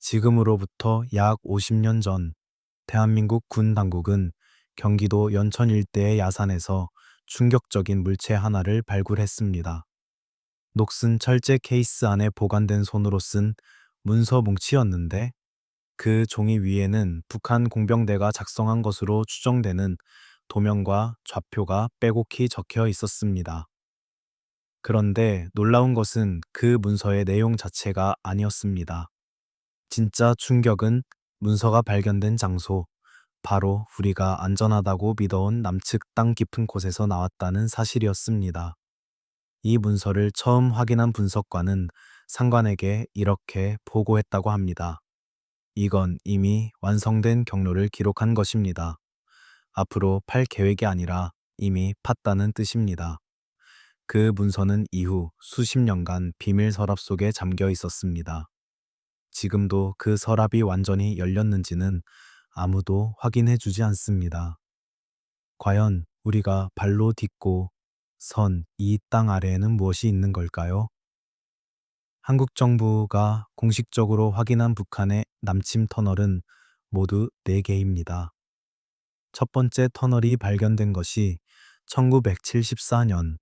지금으로부터 약 50년 전 대한민국 군 당국은 경기도 연천 일대의 야산에서 충격적인 물체 하나를 발굴했습니다. 녹슨 철제 케이스 안에 보관된 손으로 쓴 문서 뭉치였는데 그 종이 위에는 북한 공병대가 작성한 것으로 추정되는 도면과 좌표가 빼곡히 적혀 있었습니다. 그런데 놀라운 것은 그 문서의 내용 자체가 아니었습니다. 진짜 충격은 문서가 발견된 장소, 바로 우리가 안전하다고 믿어온 남측 땅 깊은 곳에서 나왔다는 사실이었습니다. 이 문서를 처음 확인한 분석관은 상관에게 이렇게 보고했다고 합니다. 이건 이미 완성된 경로를 기록한 것입니다. 앞으로 팔 계획이 아니라 이미 팠다는 뜻입니다. 그 문서는 이후 수십 년간 비밀 서랍 속에 잠겨 있었습니다. 지금도 그 서랍이 완전히 열렸는지는 아무도 확인해 주지 않습니다. 과연 우리가 발로 딛고 선 이 땅 아래에는 무엇이 있는 걸까요? 한국 정부가 공식적으로 확인한 북한의 남침 터널은 모두 4개입니다. 첫 번째 터널이 발견된 것이 1974년,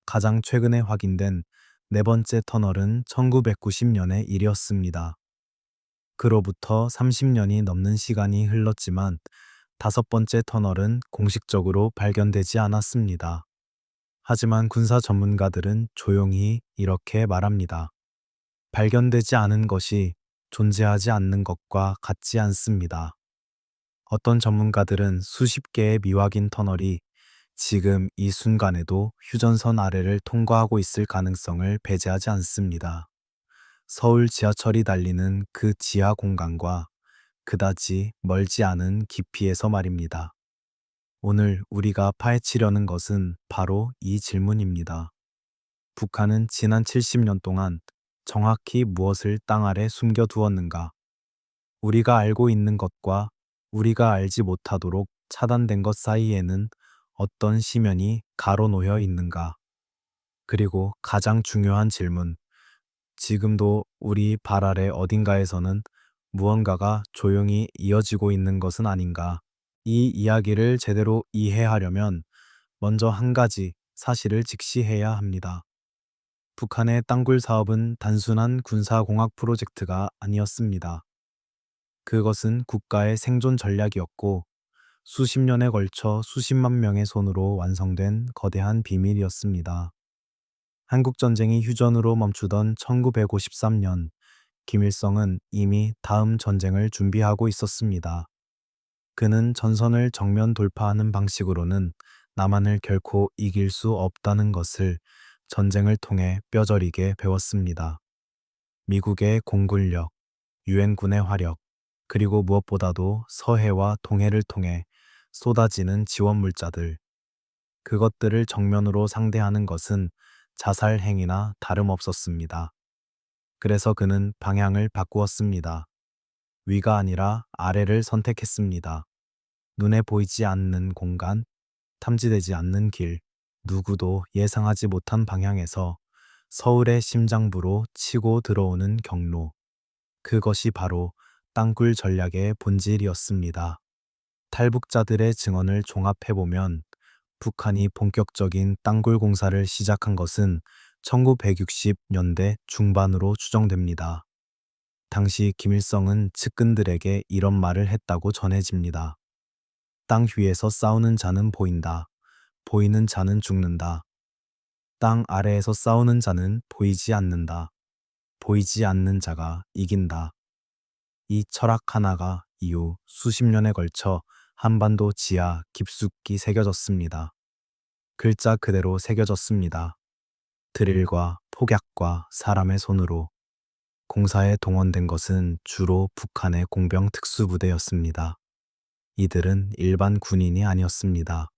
가장 최근에 확인된 네 번째 터널은 1990년의 일이었습니다. 그로부터 30년이 넘는 시간이 흘렀지만 다섯 번째 터널은 공식적으로 발견되지 않았습니다. 하지만 군사 전문가들은 조용히 이렇게 말합니다. 발견되지 않은 것이 존재하지 않는 것과 같지 않습니다. 어떤 전문가들은 수십 개의 미확인 터널이 지금 이 순간에도 휴전선 아래를 통과하고 있을 가능성을 배제하지 않습니다. 서울 지하철이 달리는 그 지하 공간과 그다지 멀지 않은 깊이에서 말입니다. 오늘 우리가 파헤치려는 것은 바로 이 질문입니다. 북한은 지난 70년 동안 정확히 무엇을 땅 아래 숨겨두었는가? 우리가 알고 있는 것과 우리가 알지 못하도록 차단된 것 사이에는 어떤 심연이 가로놓여 있는가? 그리고 가장 중요한 질문, 지금도 우리 발 아래 어딘가에서는 무언가가 조용히 이어지고 있는 것은 아닌가? 이 이야기를 제대로 이해하려면 먼저 한 가지 사실을 직시해야 합니다. 북한의 땅굴 사업은 단순한 군사공학 프로젝트가 아니었습니다. 그것은 국가의 생존 전략이었고 수십 년에 걸쳐 수십만 명의 손으로 완성된 거대한 비밀이었습니다. 한국전쟁이 휴전으로 멈추던 1953년, 김일성은 이미 다음 전쟁을 준비하고 있었습니다. 그는 전선을 정면 돌파하는 방식으로는 남한을 결코 이길 수 없다는 것을 전쟁을 통해 뼈저리게 배웠습니다. 미국의 공군력, 유엔군의 화력, 그리고 무엇보다도 서해와 동해를 통해 쏟아지는 지원 물자들, 그것들을 정면으로 상대하는 것은 자살 행위나 다름없었습니다. 그래서 그는 방향을 바꾸었습니다. 위가 아니라 아래를 선택했습니다. 눈에 보이지 않는 공간, 탐지되지 않는 길, 누구도 예상하지 못한 방향에서 서울의 심장부로 치고 들어오는 경로. 그것이 바로 땅굴 전략의 본질이었습니다. 탈북자들의 증언을 종합해보면 북한이 본격적인 땅굴 공사를 시작한 것은 1960년대 중반으로 추정됩니다. 당시 김일성은 측근들에게 이런 말을 했다고 전해집니다. 땅 위에서 싸우는 자는 보인다. 보이는 자는 죽는다. 땅 아래에서 싸우는 자는 보이지 않는다. 보이지 않는 자가 이긴다. 이 철학 하나가 이후 수십 년에 걸쳐 한반도 지하 깊숙이 새겨졌습니다. 글자 그대로 새겨졌습니다. 드릴과 폭약과 사람의 손으로. 공사에 동원된 것은 주로 북한의 공병 특수부대였습니다. 이들은 일반 군인이 아니었습니다.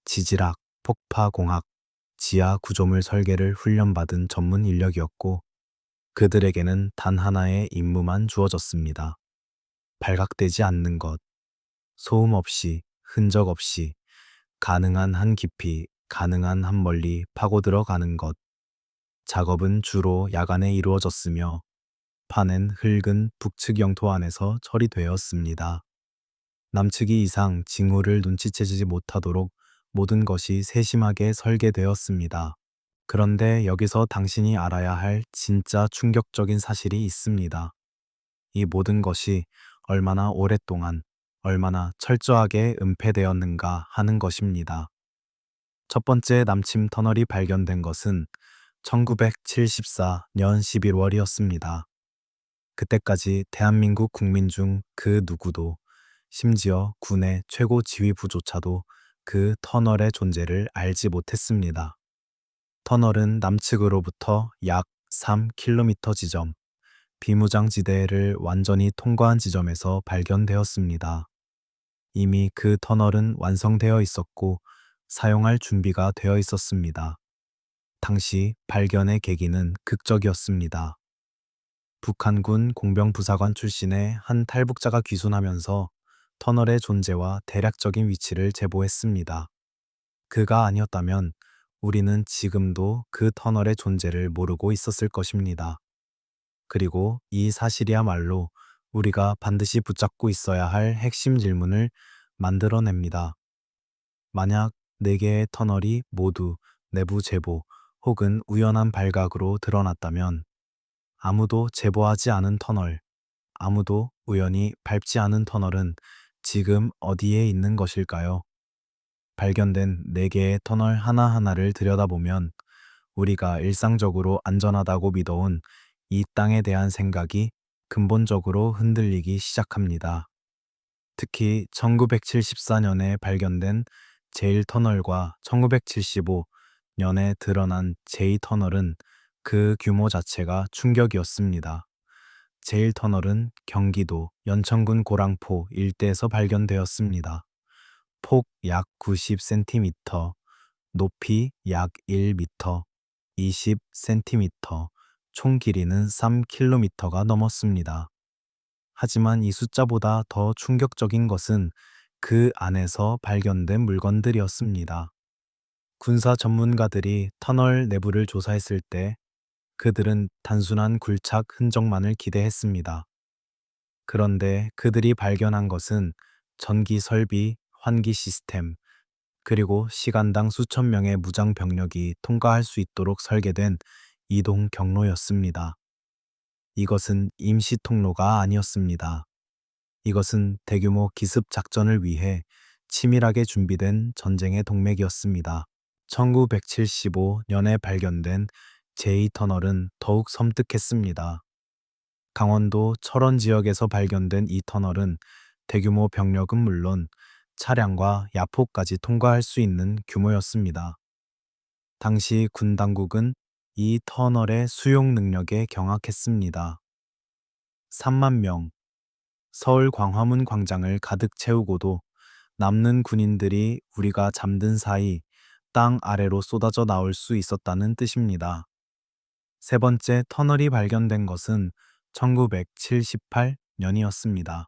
지질학, 폭파공학, 지하 구조물 설계를 훈련받은 전문 인력이었고 그들에게는 단 하나의 임무만 주어졌습니다. 발각되지 않는 것, 소음 없이, 흔적 없이, 가능한 한 깊이, 가능한 한 멀리 파고들어 가는 것. 작업은 주로 야간에 이루어졌으며 파낸 흙은 북측 영토 안에서 처리되었습니다. 남측이 이상 징후를 눈치채지 못하도록 모든 것이 세심하게 설계되었습니다. 그런데 여기서 당신이 알아야 할 진짜 충격적인 사실이 있습니다. 이 모든 것이 얼마나 오랫동안, 얼마나 철저하게 은폐되었는가 하는 것입니다. 첫 번째 남침 터널이 발견된 것은 1974년 11월이었습니다. 그때까지 대한민국 국민 중 그 누구도, 심지어 군의 최고 지휘부조차도 그 터널의 존재를 알지 못했습니다. 터널은 남측으로부터 약 3km 지점, 비무장지대를 완전히 통과한 지점에서 발견되었습니다. 이미 그 터널은 완성되어 있었고 사용할 준비가 되어 있었습니다. 당시 발견의 계기는 극적이었습니다. 북한군 공병부사관 출신의 한 탈북자가 귀순하면서 터널의 존재와 대략적인 위치를 제보했습니다. 그가 아니었다면 우리는 지금도 그 터널의 존재를 모르고 있었을 것입니다. 그리고 이 사실이야말로 우리가 반드시 붙잡고 있어야 할 핵심 질문을 만들어냅니다. 만약 4개의 터널이 모두 내부 제보 혹은 우연한 발각으로 드러났다면 아무도 제보하지 않은 터널, 아무도 우연히 밟지 않은 터널은 지금 어디에 있는 것일까요? 발견된 4개의 터널 하나하나를 들여다보면 우리가 일상적으로 안전하다고 믿어온 이 땅에 대한 생각이 근본적으로 흔들리기 시작합니다. 특히 1974년에 발견된 제1터널과 1975년에 드러난 제2터널은 그 규모 자체가 충격이었습니다. 제1터널은 경기도 연천군 고랑포 일대에서 발견되었습니다. 폭 약 90cm, 높이 약 1m, 20cm, 총 길이는 3km가 넘었습니다. 하지만 이 숫자보다 더 충격적인 것은 그 안에서 발견된 물건들이었습니다. 군사 전문가들이 터널 내부를 조사했을 때 그들은 단순한 굴착 흔적만을 기대했습니다. 그런데 그들이 발견한 것은 전기 설비, 환기 시스템, 그리고 시간당 수천 명의 무장 병력이 통과할 수 있도록 설계된 이동 경로였습니다. 이것은 임시 통로가 아니었습니다. 이것은 대규모 기습 작전을 위해 치밀하게 준비된 전쟁의 동맥이었습니다. 1975년에 발견된 제2터널은 더욱 섬뜩했습니다. 강원도 철원 지역에서 발견된 이 터널은 대규모 병력은 물론 차량과 야포까지 통과할 수 있는 규모였습니다. 당시 군 당국은 이 터널의 수용 능력에 경악했습니다. 3만 명, 서울 광화문 광장을 가득 채우고도 남는 군인들이 우리가 잠든 사이 땅 아래로 쏟아져 나올 수 있었다는 뜻입니다. 세 번째 터널이 발견된 것은 1978년이었습니다.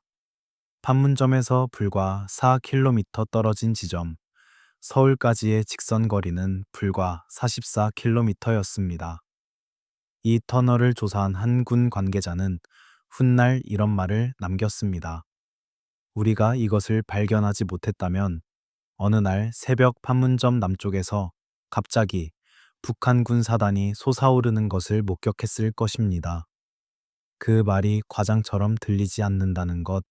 판문점에서 불과 4km 떨어진 지점, 서울까지의 직선 거리는 불과 44km였습니다. 이 터널을 조사한 한 군 관계자는 훗날 이런 말을 남겼습니다. 우리가 이것을 발견하지 못했다면 어느 날 새벽 판문점 남쪽에서 갑자기 북한군 사단이 솟아오르는 것을 목격했을 것입니다. 그 말이 과장처럼 들리지 않는다는 것,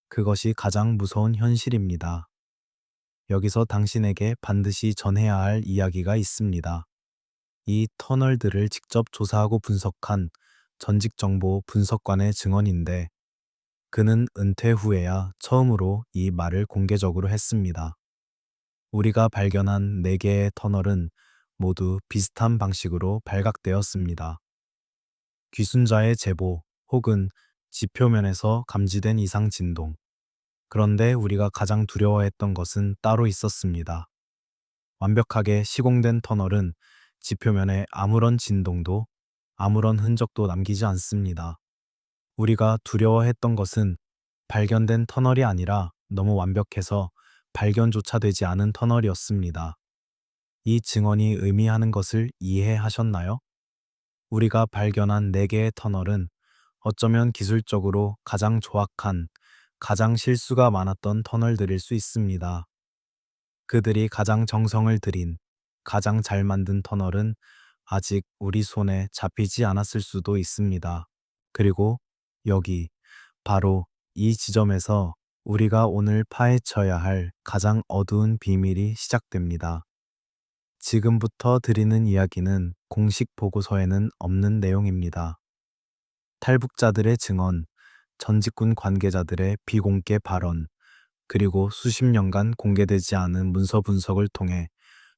그것이 가장 무서운 현실입니다. 여기서 당신에게 반드시 전해야 할 이야기가 있습니다. 이 터널들을 직접 조사하고 분석한 전직정보 분석관의 증언인데 그는 은퇴 후에야 처음으로 이 말을 공개적으로 했습니다. 우리가 발견한 4개의 터널은 모두 비슷한 방식으로 발각되었습니다. 귀순자의 제보 혹은 지표면에서 감지된 이상 진동. 그런데 우리가 가장 두려워했던 것은 따로 있었습니다. 완벽하게 시공된 터널은 지표면에 아무런 진동도 아무런 흔적도 남기지 않습니다. 우리가 두려워했던 것은 발견된 터널이 아니라 너무 완벽해서 발견조차 되지 않은 터널이었습니다. 이 증언이 의미하는 것을 이해하셨나요? 우리가 발견한 4개의 터널은 어쩌면 기술적으로 가장 조악한, 가장 실수가 많았던 터널들일 수 있습니다. 그들이 가장 정성을 들인, 가장 잘 만든 터널은 아직 우리 손에 잡히지 않았을 수도 있습니다. 그리고 여기, 바로 이 지점에서 우리가 오늘 파헤쳐야 할 가장 어두운 비밀이 시작됩니다. 지금부터 드리는 이야기는 공식 보고서에는 없는 내용입니다. 탈북자들의 증언, 전직군 관계자들의 비공개 발언, 그리고 수십 년간 공개되지 않은 문서 분석을 통해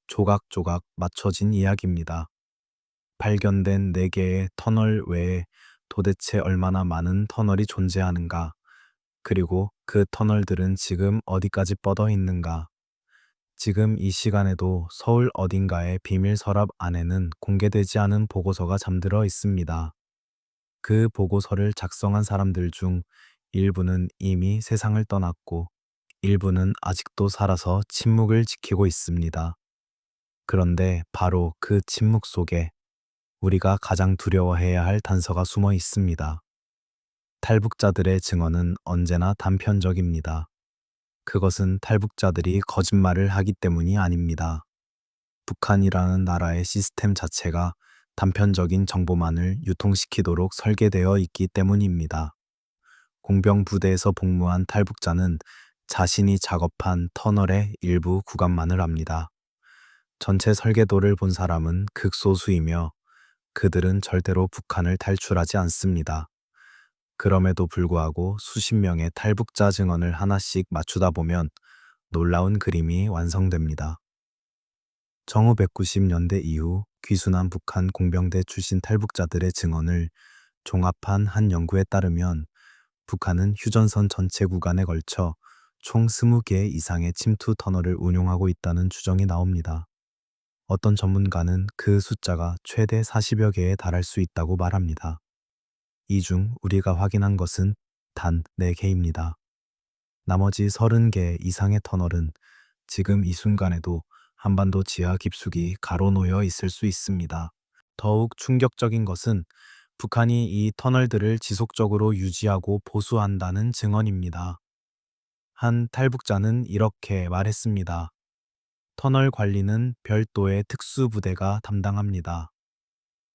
조각조각 맞춰진 이야기입니다. 발견된 4개의 터널 외에 도대체 얼마나 많은 터널이 존재하는가, 그리고 그 터널들은 지금 어디까지 뻗어 있는가. 지금 이 시간에도 서울 어딘가의 비밀 서랍 안에는 공개되지 않은 보고서가 잠들어 있습니다. 그 보고서를 작성한 사람들 중 일부는 이미 세상을 떠났고 일부는 아직도 살아서 침묵을 지키고 있습니다. 그런데 바로 그 침묵 속에 우리가 가장 두려워해야 할 단서가 숨어 있습니다. 탈북자들의 증언은 언제나 단편적입니다. 그것은 탈북자들이 거짓말을 하기 때문이 아닙니다. 북한이라는 나라의 시스템 자체가 단편적인 정보만을 유통시키도록 설계되어 있기 때문입니다. 공병 부대에서 복무한 탈북자는 자신이 작업한 터널의 일부 구간만을 압니다. 전체 설계도를 본 사람은 극소수이며 그들은 절대로 북한을 탈출하지 않습니다. 그럼에도 불구하고 수십 명의 탈북자 증언을 하나씩 맞추다 보면 놀라운 그림이 완성됩니다. 1990년대 이후 귀순한 북한 공병대 출신 탈북자들의 증언을 종합한 한 연구에 따르면 북한은 휴전선 전체 구간에 걸쳐 총 20개 이상의 침투 터널을 운용하고 있다는 추정이 나옵니다. 어떤 전문가는 그 숫자가 최대 40여 개에 달할 수 있다고 말합니다. 이 중 우리가 확인한 것은 단 4개입니다. 나머지 30개 이상의 터널은 지금 이 순간에도 한반도 지하 깊숙이 가로놓여 있을 수 있습니다. 더욱 충격적인 것은 북한이 이 터널들을 지속적으로 유지하고 보수한다는 증언입니다. 한 탈북자는 이렇게 말했습니다. 터널 관리는 별도의 특수부대가 담당합니다.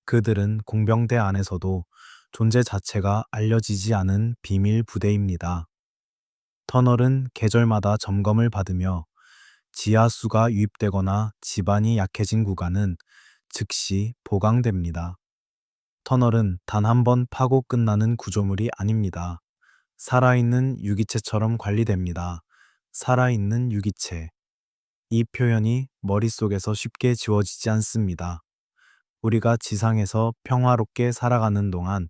그들은 공병대 안에서도 존재 자체가 알려지지 않은 비밀 부대입니다. 터널은 계절마다 점검을 받으며 지하수가 유입되거나 지반이 약해진 구간은 즉시 보강됩니다. 터널은 단 한 번 파고 끝나는 구조물이 아닙니다. 살아있는 유기체처럼 관리됩니다. 살아있는 유기체. 이 표현이 머릿속에서 쉽게 지워지지 않습니다. 우리가 지상에서 평화롭게 살아가는 동안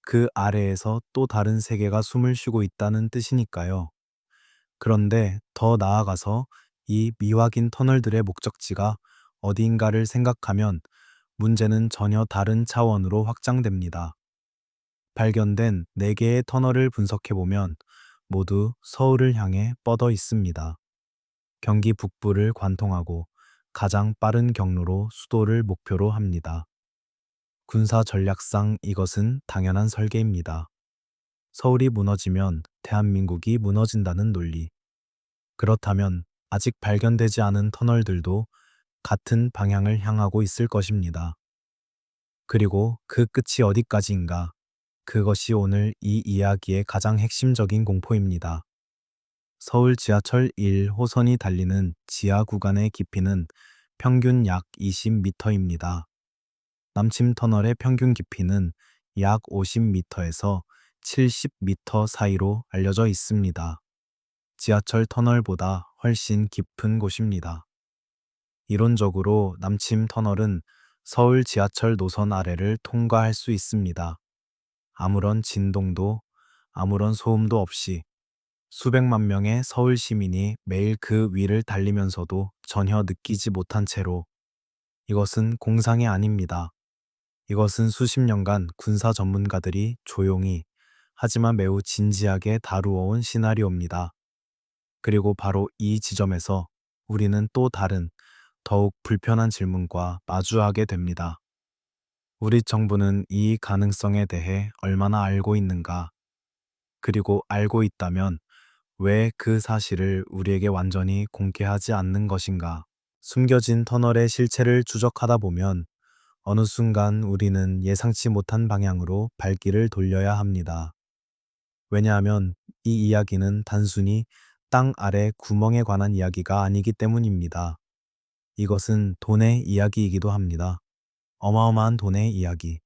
그 아래에서 또 다른 세계가 숨을 쉬고 있다는 뜻이니까요. 그런데 더 나아가서 이 미확인 터널들의 목적지가 어디인가를 생각하면 문제는 전혀 다른 차원으로 확장됩니다. 발견된 4개의 터널을 분석해보면 모두 서울을 향해 뻗어 있습니다. 경기 북부를 관통하고 가장 빠른 경로로 수도를 목표로 합니다. 군사 전략상 이것은 당연한 설계입니다. 서울이 무너지면 대한민국이 무너진다는 논리. 그렇다면 아직 발견되지 않은 터널들도 같은 방향을 향하고 있을 것입니다. 그리고 그 끝이 어디까지인가? 그것이 오늘 이 이야기의 가장 핵심적인 공포입니다. 서울 지하철 1호선이 달리는 지하 구간의 깊이는 평균 약 20m입니다. 남침 터널의 평균 깊이는 약 50m에서 70m 사이로 알려져 있습니다. 지하철 터널보다 훨씬 깊은 곳입니다. 이론적으로 남침 터널은 서울 지하철 노선 아래를 통과할 수 있습니다. 아무런 진동도, 아무런 소음도 없이 수백만 명의 서울 시민이 매일 그 위를 달리면서도 전혀 느끼지 못한 채로. 이것은 공상이 아닙니다. 이것은 수십 년간 군사 전문가들이 조용히 하지만 매우 진지하게 다루어온 시나리오입니다. 그리고 바로 이 지점에서 우리는 또 다른 더욱 불편한 질문과 마주하게 됩니다. 우리 정부는 이 가능성에 대해 얼마나 알고 있는가? 그리고 알고 있다면 왜 그 사실을 우리에게 완전히 공개하지 않는 것인가? 숨겨진 터널의 실체를 추적하다 보면 어느 순간 우리는 예상치 못한 방향으로 발길을 돌려야 합니다. 왜냐하면 이 이야기는 단순히 땅 아래 구멍에 관한 이야기가 아니기 때문입니다. 이것은 돈의 이야기이기도 합니다. 어마어마한 돈의 이야기.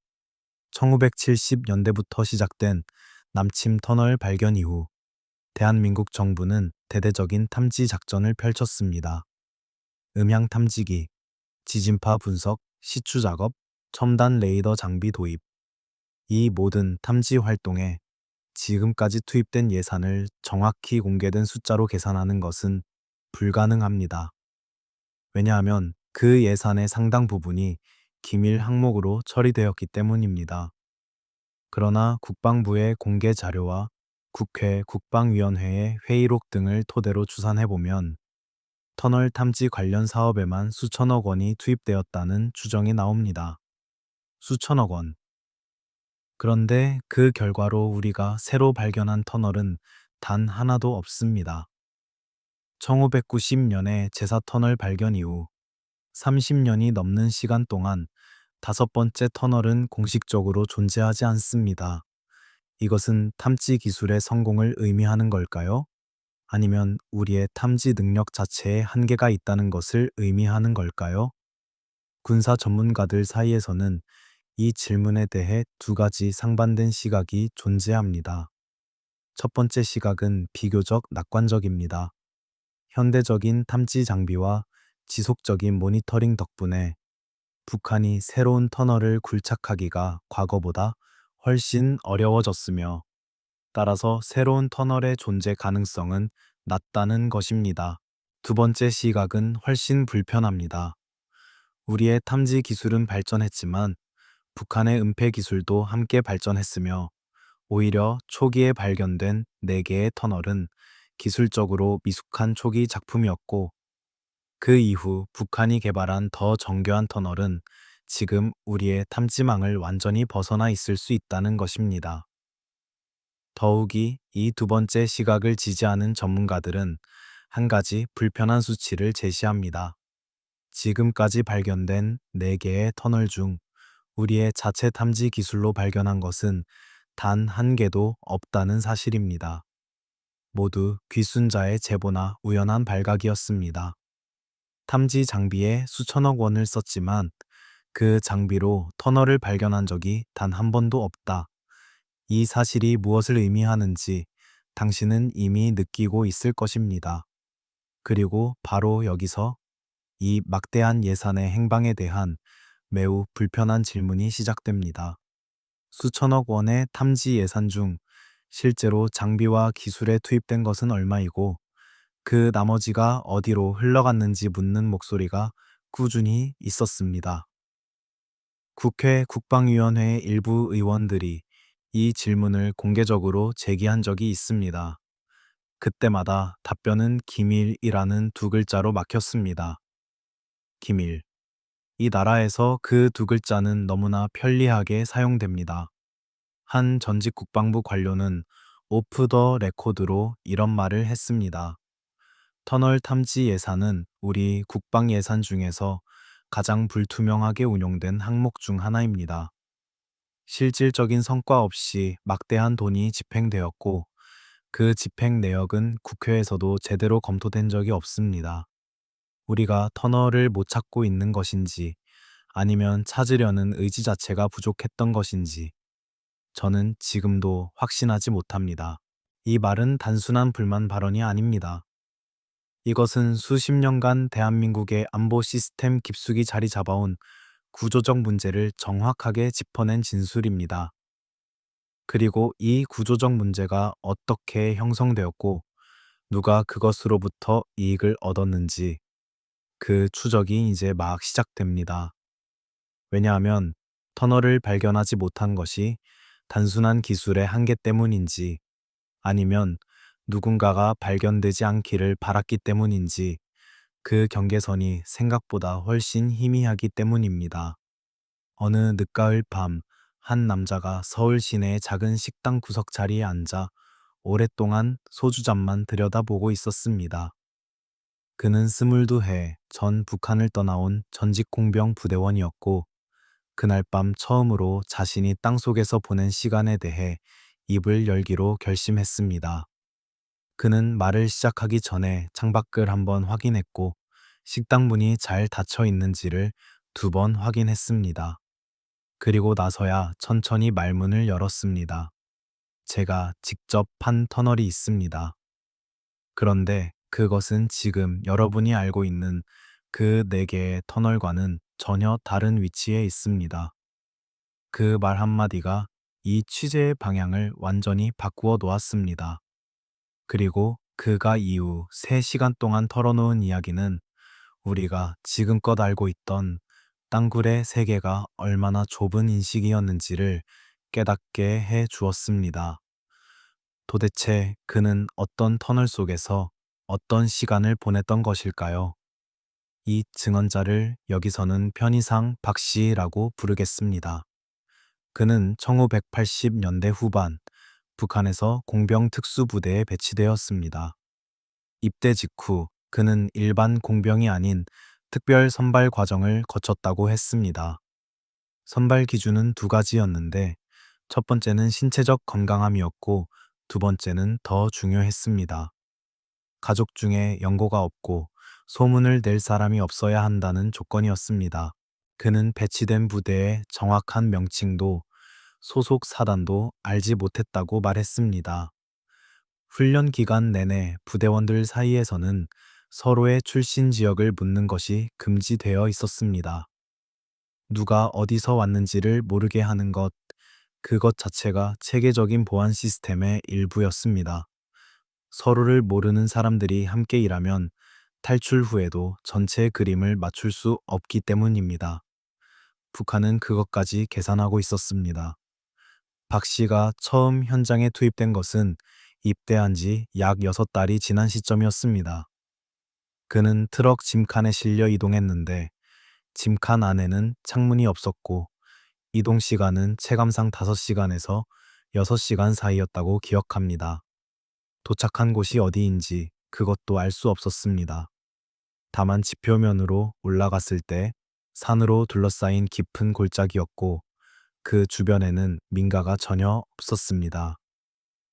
1970년대부터 시작된 남침 터널 발견 이후 대한민국 정부는 대대적인 탐지 작전을 펼쳤습니다. 음향 탐지기, 지진파 분석, 시추 작업, 첨단 레이더 장비 도입. 이 모든 탐지 활동에 지금까지 투입된 예산을 정확히 공개된 숫자로 계산하는 것은 불가능합니다. 왜냐하면 그 예산의 상당 부분이 기밀 항목으로 처리되었기 때문입니다. 그러나 국방부의 공개 자료와 국회 국방위원회의 회의록 등을 토대로 추산해보면 터널 탐지 관련 사업에만 수천억 원이 투입되었다는 추정이 나옵니다. 수천억 원. 그런데 그 결과로 우리가 새로 발견한 터널은 단 하나도 없습니다. 1590년에 제사터널 발견 이후 30년이 넘는 시간 동안 다섯 번째 터널은 공식적으로 존재하지 않습니다. 이것은 탐지 기술의 성공을 의미하는 걸까요? 아니면 우리의 탐지 능력 자체에 한계가 있다는 것을 의미하는 걸까요? 군사 전문가들 사이에서는 이 질문에 대해 두 가지 상반된 시각이 존재합니다. 첫 번째 시각은 비교적 낙관적입니다. 현대적인 탐지 장비와 지속적인 모니터링 덕분에 북한이 새로운 터널을 굴착하기가 과거보다 훨씬 어려워졌으며 따라서 새로운 터널의 존재 가능성은 낮다는 것입니다. 두 번째 시각은 훨씬 불편합니다. 우리의 탐지 기술은 발전했지만 북한의 은폐 기술도 함께 발전했으며 오히려 초기에 발견된 4개의 터널은 기술적으로 미숙한 초기 작품이었고 그 이후 북한이 개발한 더 정교한 터널은 지금 우리의 탐지망을 완전히 벗어나 있을 수 있다는 것입니다. 더욱이 이 두 번째 시각을 지지하는 전문가들은 한 가지 불편한 수치를 제시합니다. 지금까지 발견된 4개의 터널 중 우리의 자체 탐지 기술로 발견한 것은 단 한 개도 없다는 사실입니다. 모두 귀순자의 제보나 우연한 발각이었습니다. 탐지 장비에 수천억 원을 썼지만 그 장비로 터널을 발견한 적이 단 한 번도 없다. 이 사실이 무엇을 의미하는지 당신은 이미 느끼고 있을 것입니다. 그리고 바로 여기서 이 막대한 예산의 행방에 대한 매우 불편한 질문이 시작됩니다. 수천억 원의 탐지 예산 중 실제로 장비와 기술에 투입된 것은 얼마이고 그 나머지가 어디로 흘러갔는지 묻는 목소리가 꾸준히 있었습니다. 국회 국방위원회 일부 의원들이 이 질문을 공개적으로 제기한 적이 있습니다. 그때마다 답변은 기밀이라는 두 글자로 막혔습니다. 기밀. 이 나라에서 그 두 글자는 너무나 편리하게 사용됩니다. 한 전직 국방부 관료는 오프 더 레코드로 이런 말을 했습니다. 터널 탐지 예산은 우리 국방 예산 중에서 가장 불투명하게 운용된 항목 중 하나입니다. 실질적인 성과 없이 막대한 돈이 집행되었고 그 집행 내역은 국회에서도 제대로 검토된 적이 없습니다. 우리가 터널을 못 찾고 있는 것인지 아니면 찾으려는 의지 자체가 부족했던 것인지 저는 지금도 확신하지 못합니다. 이 말은 단순한 불만 발언이 아닙니다. 이것은 수십 년간 대한민국의 안보 시스템 깊숙이 자리 잡아온 구조적 문제를 정확하게 짚어낸 진술입니다. 그리고 이 구조적 문제가 어떻게 형성되었고 누가 그것으로부터 이익을 얻었는지 그 추적이 이제 막 시작됩니다. 왜냐하면 터널을 발견하지 못한 것이 단순한 기술의 한계 때문인지 아니면 누군가가 발견되지 않기를 바랐기 때문인지 그 경계선이 생각보다 훨씬 희미하기 때문입니다. 어느 늦가을 밤, 한 남자가 서울 시내의 작은 식당 구석 자리에 앉아 오랫동안 소주잔만 들여다보고 있었습니다. 그는 22해 전 북한을 떠나온 전직 공병 부대원이었고, 그날 밤 처음으로 자신이 땅속에서 보낸 시간에 대해 입을 열기로 결심했습니다. 그는 말을 시작하기 전에 창밖을 한번 확인했고, 식당 문이 잘 닫혀 있는지를 2번 확인했습니다. 그리고 나서야 천천히 말문을 열었습니다. 제가 직접 판 터널이 있습니다. 그런데 그것은 지금 여러분이 알고 있는 그 4개의 터널과는 전혀 다른 위치에 있습니다. 그 말 한마디가 이 취재의 방향을 완전히 바꾸어 놓았습니다. 그리고 그가 이후 3시간 동안 털어놓은 이야기는 우리가 지금껏 알고 있던 땅굴의 세계가 얼마나 좁은 인식이었는지를 깨닫게 해 주었습니다. 도대체 그는 어떤 터널 속에서 어떤 시간을 보냈던 것일까요? 이 증언자를 여기서는 편의상 박 씨라고 부르겠습니다. 그는 1980년대 후반 북한에서 공병 특수부대에 배치되었습니다. 입대 직후 그는 일반 공병이 아닌 특별 선발 과정을 거쳤다고 했습니다. 선발 기준은 2가지였는데, 첫 번째는 신체적 건강함이었고, 2번째는 더 중요했습니다. 가족 중에 연고가 없고 소문을 낼 사람이 없어야 한다는 조건이었습니다. 그는 배치된 부대의 정확한 명칭도 소속 사단도 알지 못했다고 말했습니다. 훈련 기간 내내 부대원들 사이에서는 서로의 출신 지역을 묻는 것이 금지되어 있었습니다. 누가 어디서 왔는지를 모르게 하는 것, 그것 자체가 체계적인 보안 시스템의 일부였습니다. 서로를 모르는 사람들이 함께 일하면 탈출 후에도 전체 그림을 맞출 수 없기 때문입니다. 북한은 그것까지 계산하고 있었습니다. 박 씨가 처음 현장에 투입된 것은 입대한 지 약 6달이 지난 시점이었습니다. 그는 트럭 짐칸에 실려 이동했는데, 짐칸 안에는 창문이 없었고 이동 시간은 체감상 5시간에서 6시간 사이였다고 기억합니다. 도착한 곳이 어디인지 그것도 알 수 없었습니다. 다만 지표면으로 올라갔을 때 산으로 둘러싸인 깊은 골짜기였고, 그 주변에는 민가가 전혀 없었습니다.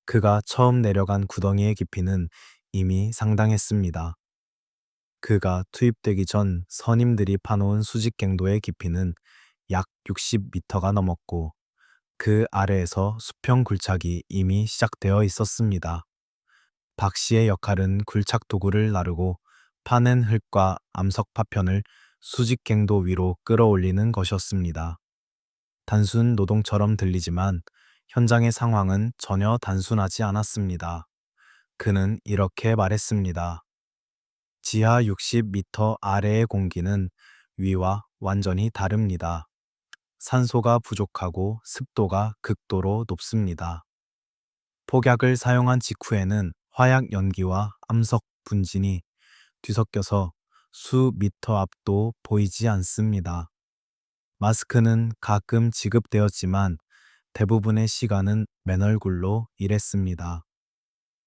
그가 처음 내려간 구덩이의 깊이는 이미 상당했습니다. 그가 투입되기 전 선임들이 파놓은 수직갱도의 깊이는 약 60m가 넘었고, 그 아래에서 수평 굴착이 이미 시작되어 있었습니다. 박 씨의 역할은 굴착 도구를 나르고 파낸 흙과 암석 파편을 수직갱도 위로 끌어올리는 것이었습니다. 단순 노동처럼 들리지만 현장의 상황은 전혀 단순하지 않았습니다. 그는 이렇게 말했습니다. 지하 60m 아래의 공기는 위와 완전히 다릅니다. 산소가 부족하고 습도가 극도로 높습니다. 폭약을 사용한 직후에는 화약 연기와 암석 분진이 뒤섞여서 수미터 앞도 보이지 않습니다. 마스크는 가끔 지급되었지만 대부분의 시간은 맨얼굴로 일했습니다.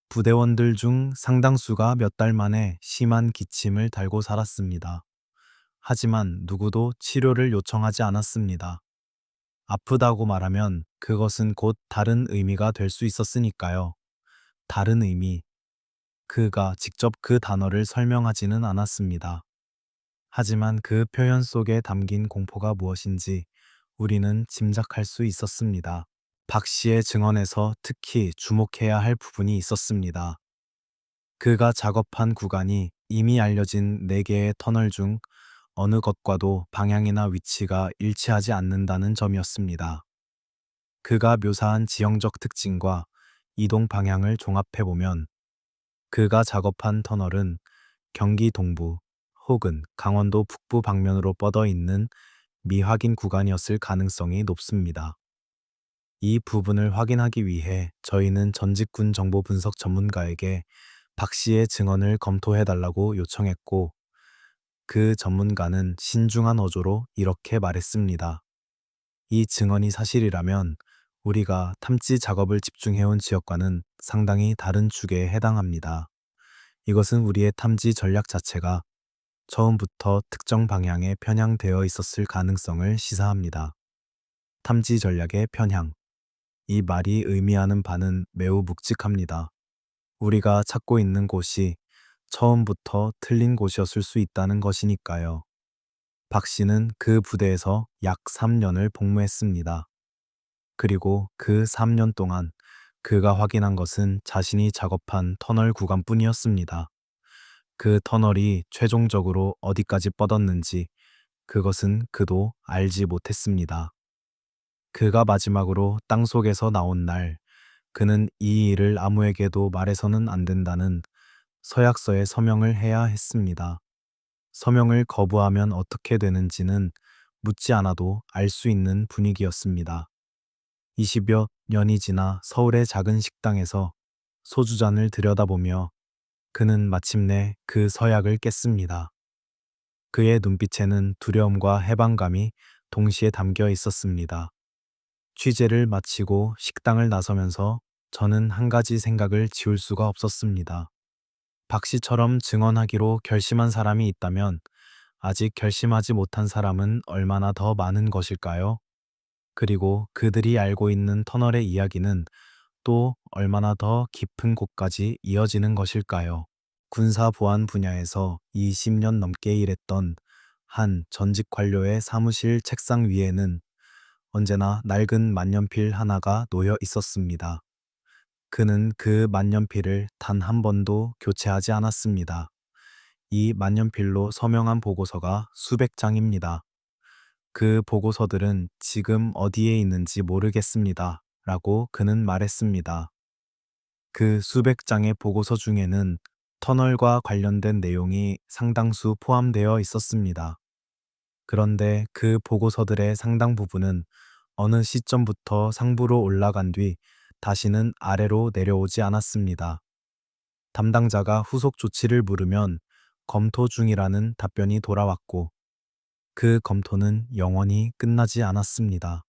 부대원들 중 상당수가 몇 달 만에 심한 기침을 달고 살았습니다. 하지만 누구도 치료를 요청하지 않았습니다. 아프다고 말하면 그것은 곧 다른 의미가 될 수 있었으니까요. 다른 의미. 그가 직접 그 단어를 설명하지는 않았습니다. 하지만 그 표현 속에 담긴 공포가 무엇인지 우리는 짐작할 수 있었습니다. 박 씨의 증언에서 특히 주목해야 할 부분이 있었습니다. 그가 작업한 구간이 이미 알려진 4개의 터널 중 어느 것과도 방향이나 위치가 일치하지 않는다는 점이었습니다. 그가 묘사한 지형적 특징과 이동 방향을 종합해보면 그가 작업한 터널은 경기 동부 혹은 강원도 북부 방면으로 뻗어 있는 미확인 구간이었을 가능성이 높습니다. 이 부분을 확인하기 위해 저희는 전직군 정보 분석 전문가에게 박 씨의 증언을 검토해달라고 요청했고, 그 전문가는 신중한 어조로 이렇게 말했습니다. 이 증언이 사실이라면 우리가 탐지 작업을 집중해온 지역과는 상당히 다른 축에 해당합니다. 이것은 우리의 탐지 전략 자체가 처음부터 특정 방향에 편향되어 있었을 가능성을 시사합니다. 탐지 전략의 편향. 이 말이 의미하는 바는 매우 묵직합니다. 우리가 찾고 있는 곳이 처음부터 틀린 곳이었을 수 있다는 것이니까요. 박 씨는 그 부대에서 약 3년을 복무했습니다. 그리고 그 3년 동안 그가 확인한 것은 자신이 작업한 터널 구간뿐이었습니다. 그 터널이 최종적으로 어디까지 뻗었는지 그것은 그도 알지 못했습니다. 그가 마지막으로 땅속에서 나온 날, 그는 이 일을 아무에게도 말해서는 안 된다는 서약서에 서명을 해야 했습니다. 서명을 거부하면 어떻게 되는지는 묻지 않아도 알 수 있는 분위기였습니다. 20여 년이 지나 서울의 작은 식당에서 소주잔을 들여다보며 그는 마침내 그 서약을 깼습니다. 그의 눈빛에는 두려움과 해방감이 동시에 담겨 있었습니다. 취재를 마치고 식당을 나서면서 저는 한 가지 생각을 지울 수가 없었습니다. 박 씨처럼 증언하기로 결심한 사람이 있다면 아직 결심하지 못한 사람은 얼마나 더 많은 것일까요? 그리고 그들이 알고 있는 터널의 이야기는 또 얼마나 더 깊은 곳까지 이어지는 것일까요? 군사 보안 분야에서 20년 넘게 일했던 한 전직 관료의 사무실 책상 위에는 언제나 낡은 만년필 하나가 놓여 있었습니다. 그는 그 만년필을 단 한 번도 교체하지 않았습니다. 이 만년필로 서명한 보고서가 수백 장입니다. 그 보고서들은 지금 어디에 있는지 모르겠습니다. 라고 그는 말했습니다. 그 수백 장의 보고서 중에는 터널과 관련된 내용이 상당수 포함되어 있었습니다. 그런데 그 보고서들의 상당 부분은 어느 시점부터 상부로 올라간 뒤 다시는 아래로 내려오지 않았습니다. 담당자가 후속 조치를 물으면 검토 중이라는 답변이 돌아왔고 그 검토는 영원히 끝나지 않았습니다.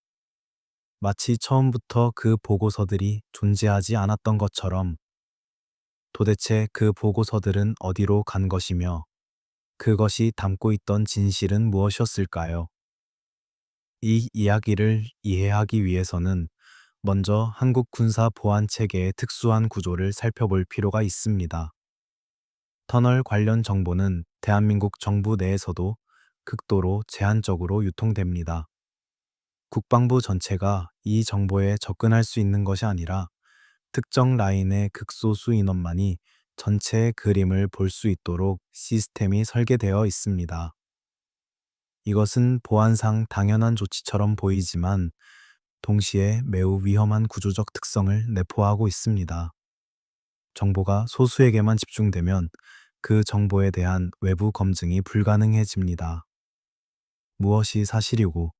마치 처음부터 그 보고서들이 존재하지 않았던 것처럼. 도대체 그 보고서들은 어디로 간 것이며 그것이 담고 있던 진실은 무엇이었을까요? 이 이야기를 이해하기 위해서는 먼저 한국 군사 보안 체계의 특수한 구조를 살펴볼 필요가 있습니다. 터널 관련 정보는 대한민국 정부 내에서도 극도로 제한적으로 유통됩니다. 국방부 전체가 이 정보에 접근할 수 있는 것이 아니라 특정 라인의 극소수 인원만이 전체의 그림을 볼 수 있도록 시스템이 설계되어 있습니다. 이것은 보안상 당연한 조치처럼 보이지만 동시에 매우 위험한 구조적 특성을 내포하고 있습니다. 정보가 소수에게만 집중되면 그 정보에 대한 외부 검증이 불가능해집니다. 무엇이 사실이고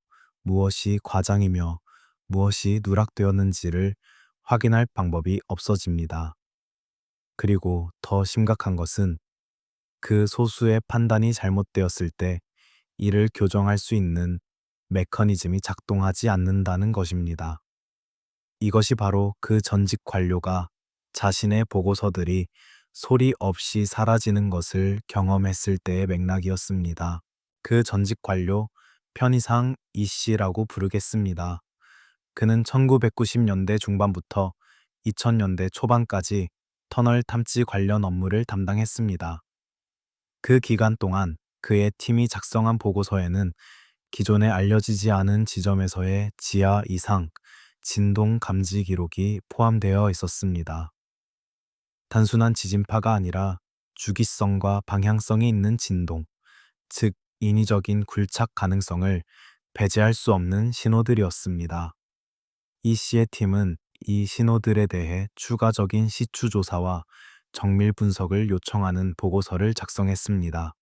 무엇이 과장이며 무엇이 누락되었는지를 확인할 방법이 없어집니다. 그리고 더 심각한 것은 그 소수의 판단이 잘못되었을 때 이를 교정할 수 있는 메커니즘이 작동하지 않는다는 것입니다. 이것이 바로 그 전직 관료가 자신의 보고서들이 소리 없이 사라지는 것을 경험했을 때의 맥락이었습니다. 그 전직 관료, 편의상 이 씨라고 부르겠습니다. 그는 1990년대 중반부터 2000년대 초반까지 터널 탐지 관련 업무를 담당했습니다. 그 기간 동안 그의 팀이 작성한 보고서에는 기존에 알려지지 않은 지점에서의 지하 이상, 진동 감지 기록이 포함되어 있었습니다. 단순한 지진파가 아니라 주기성과 방향성이 있는 진동, 즉 인위적인 굴착 가능성을 배제할 수 없는 신호들이었습니다. 이 씨의 팀은 이 신호들에 대해 추가적인 시추 조사와 정밀 분석을 요청하는 보고서를 작성했습니다.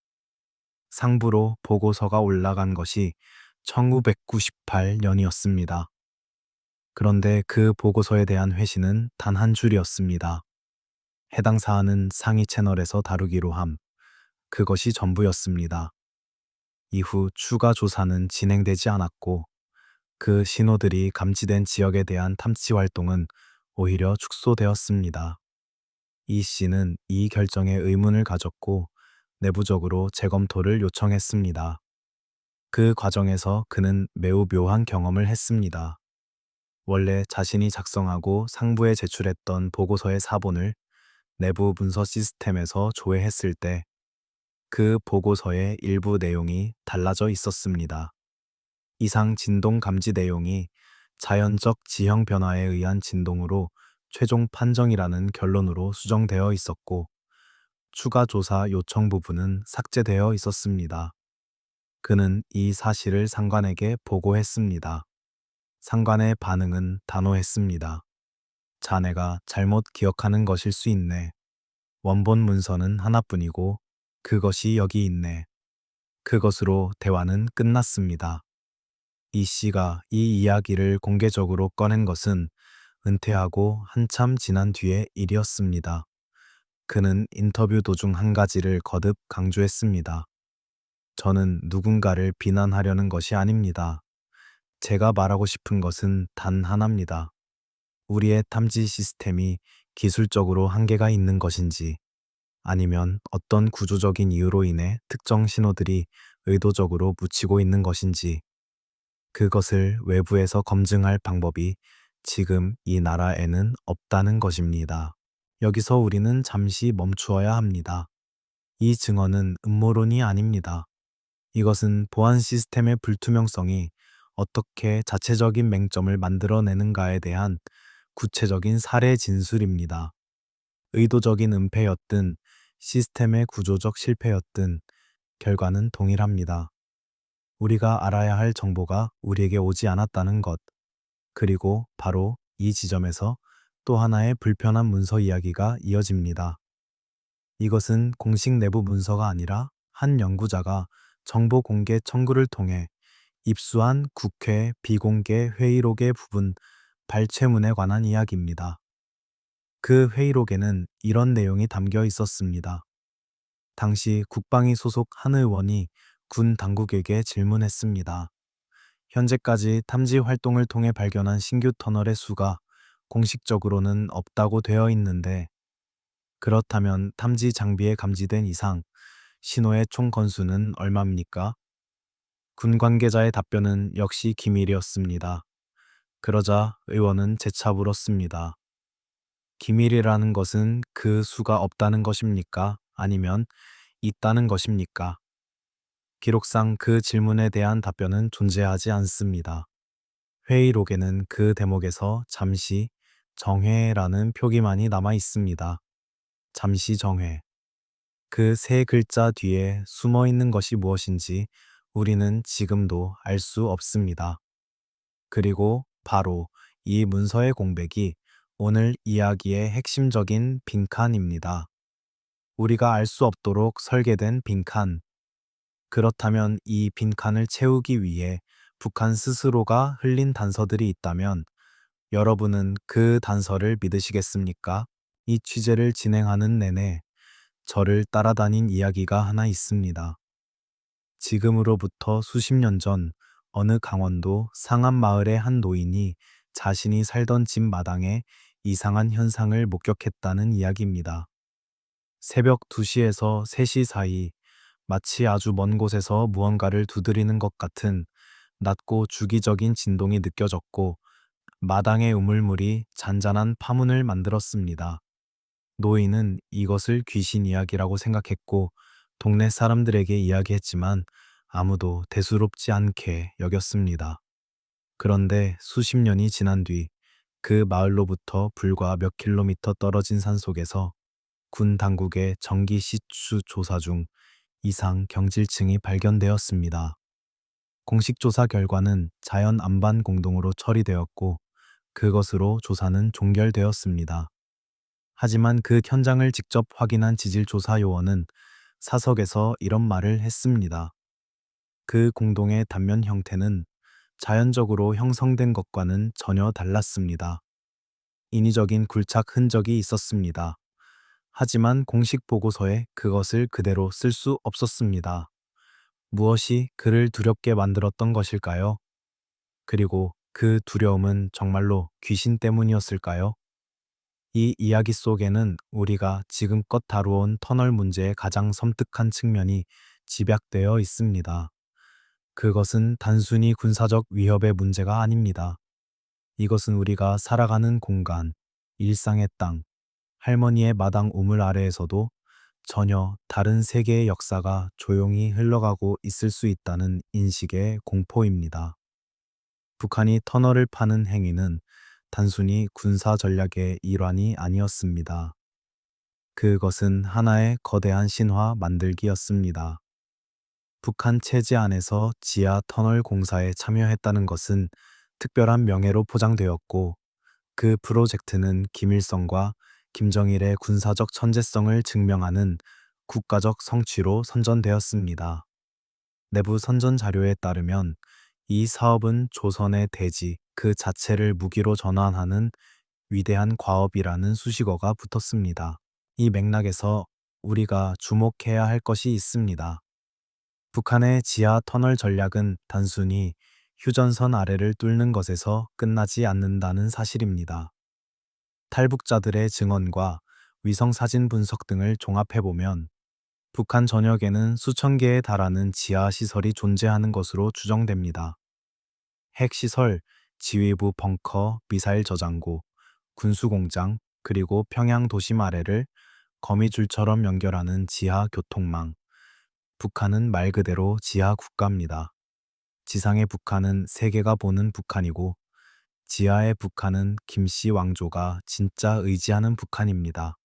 상부로 보고서가 올라간 것이 1998년이었습니다. 그런데 그 보고서에 대한 회신은 단 한 줄이었습니다. 해당 사안은 상위 채널에서 다루기로 함. 그것이 전부였습니다. 이후 추가 조사는 진행되지 않았고 그 신호들이 감지된 지역에 대한 탐지 활동은 오히려 축소되었습니다. 이 씨는 이 결정에 의문을 가졌고 내부적으로 재검토를 요청했습니다. 그 과정에서 그는 매우 묘한 경험을 했습니다. 원래 자신이 작성하고 상부에 제출했던 보고서의 사본을 내부 문서 시스템에서 조회했을 때 그 보고서의 일부 내용이 달라져 있었습니다. 이상 진동 감지 내용이 자연적 지형 변화에 의한 진동으로 최종 판정이라는 결론으로 수정되어 있었고, 추가 조사 요청 부분은 삭제되어 있었습니다. 그는 이 사실을 상관에게 보고했습니다. 상관의 반응은 단호했습니다. 자네가 잘못 기억하는 것일 수 있네. 원본 문서는 하나뿐이고 그것이 여기 있네. 그것으로 대화는 끝났습니다. 이 씨가 이 이야기를 공개적으로 꺼낸 것은 은퇴하고 한참 지난 뒤의 일이었습니다. 그는 인터뷰 도중 한 가지를 거듭 강조했습니다. 저는 누군가를 비난하려는 것이 아닙니다. 제가 말하고 싶은 것은 단 하나입니다. 우리의 탐지 시스템이 기술적으로 한계가 있는 것인지, 아니면 어떤 구조적인 이유로 인해 특정 신호들이 의도적으로 묻히고 있는 것인지, 그것을 외부에서 검증할 방법이 지금 이 나라에는 없다는 것입니다. 여기서 우리는 잠시 멈추어야 합니다. 이 증언은 음모론이 아닙니다. 이것은 보안 시스템의 불투명성이 어떻게 자체적인 맹점을 만들어내는가에 대한 구체적인 사례 진술입니다. 의도적인 은폐였든 시스템의 구조적 실패였든 결과는 동일합니다. 우리가 알아야 할 정보가 우리에게 오지 않았다는 것, 그리고 바로 이 지점에서 또 하나의 불편한 문서 이야기가 이어집니다. 이것은 공식 내부 문서가 아니라 한 연구자가 정보 공개 청구를 통해 입수한 국회 비공개 회의록의 부분 발췌문에 관한 이야기입니다. 그 회의록에는 이런 내용이 담겨 있었습니다. 당시 국방위 소속 한 의원이 군 당국에게 질문했습니다. 현재까지 탐지 활동을 통해 발견한 신규 터널의 수가 공식적으로는 없다고 되어 있는데, 그렇다면 탐지 장비에 감지된 이상 신호의 총 건수는 얼마입니까? 군 관계자의 답변은 역시 기밀이었습니다. 그러자 의원은 재차 물었습니다. 기밀이라는 것은 그 수가 없다는 것입니까? 아니면 있다는 것입니까? 기록상 그 질문에 대한 답변은 존재하지 않습니다. 회의록에는 그 대목에서 잠시 정회라는 표기만이 남아 있습니다. 잠시 정회. 그 세 글자 뒤에 숨어 있는 것이 무엇인지 우리는 지금도 알 수 없습니다. 그리고 바로 이 문서의 공백이 오늘 이야기의 핵심적인 빈칸입니다. 우리가 알 수 없도록 설계된 빈칸. 그렇다면 이 빈칸을 채우기 위해 북한 스스로가 흘린 단서들이 있다면 여러분은 그 단서를 믿으시겠습니까? 이 취재를 진행하는 내내 저를 따라다닌 이야기가 하나 있습니다. 지금으로부터 수십 년 전 어느 강원도 상암 마을의 한 노인이 자신이 살던 집 마당에 이상한 현상을 목격했다는 이야기입니다. 새벽 2시에서 3시 사이 마치 아주 먼 곳에서 무언가를 두드리는 것 같은 낮고 주기적인 진동이 느껴졌고 마당의 우물물이 잔잔한 파문을 만들었습니다. 노인은 이것을 귀신 이야기라고 생각했고 동네 사람들에게 이야기했지만 아무도 대수롭지 않게 여겼습니다. 그런데 수십 년이 지난 뒤 그 마을로부터 불과 몇 킬로미터 떨어진 산속에서 군 당국의 정기 시추 조사 중 이상 경질층이 발견되었습니다. 공식 조사 결과는 자연 안반 공동으로 처리되었고 그것으로 조사는 종결되었습니다. 하지만 그 현장을 직접 확인한 지질조사 요원은 사석에서 이런 말을 했습니다. 그 공동의 단면 형태는 자연적으로 형성된 것과는 전혀 달랐습니다. 인위적인 굴착 흔적이 있었습니다. 하지만 공식 보고서에 그것을 그대로 쓸 수 없었습니다. 무엇이 그를 두렵게 만들었던 것일까요? 그리고 그 두려움은 정말로 귀신 때문이었을까요? 이 이야기 속에는 우리가 지금껏 다루어온 터널 문제의 가장 섬뜩한 측면이 집약되어 있습니다. 그것은 단순히 군사적 위협의 문제가 아닙니다. 이것은 우리가 살아가는 공간, 일상의 땅, 할머니의 마당 우물 아래에서도 전혀 다른 세계의 역사가 조용히 흘러가고 있을 수 있다는 인식의 공포입니다. 북한이 터널을 파는 행위는 단순히 군사 전략의 일환이 아니었습니다. 그것은 하나의 거대한 신화 만들기였습니다. 북한 체제 안에서 지하 터널 공사에 참여했다는 것은 특별한 명예로 포장되었고, 그 프로젝트는 김일성과 김정일의 군사적 천재성을 증명하는 국가적 성취로 선전되었습니다. 내부 선전 자료에 따르면 이 사업은 조선의 대지 그 자체를 무기로 전환하는 위대한 과업이라는 수식어가 붙었습니다. 이 맥락에서 우리가 주목해야 할 것이 있습니다. 북한의 지하 터널 전략은 단순히 휴전선 아래를 뚫는 것에서 끝나지 않는다는 사실입니다. 탈북자들의 증언과 위성사진 분석 등을 종합해보면 북한 전역에는 수천 개에 달하는 지하 시설이 존재하는 것으로 추정됩니다. 핵시설, 지휘부 벙커, 미사일 저장고, 군수공장, 그리고 평양 도심 아래를 거미줄처럼 연결하는 지하 교통망. 북한은 말 그대로 지하 국가입니다. 지상의 북한은 세계가 보는 북한이고, 지하의 북한은 김씨 왕조가 진짜 의지하는 북한입니다.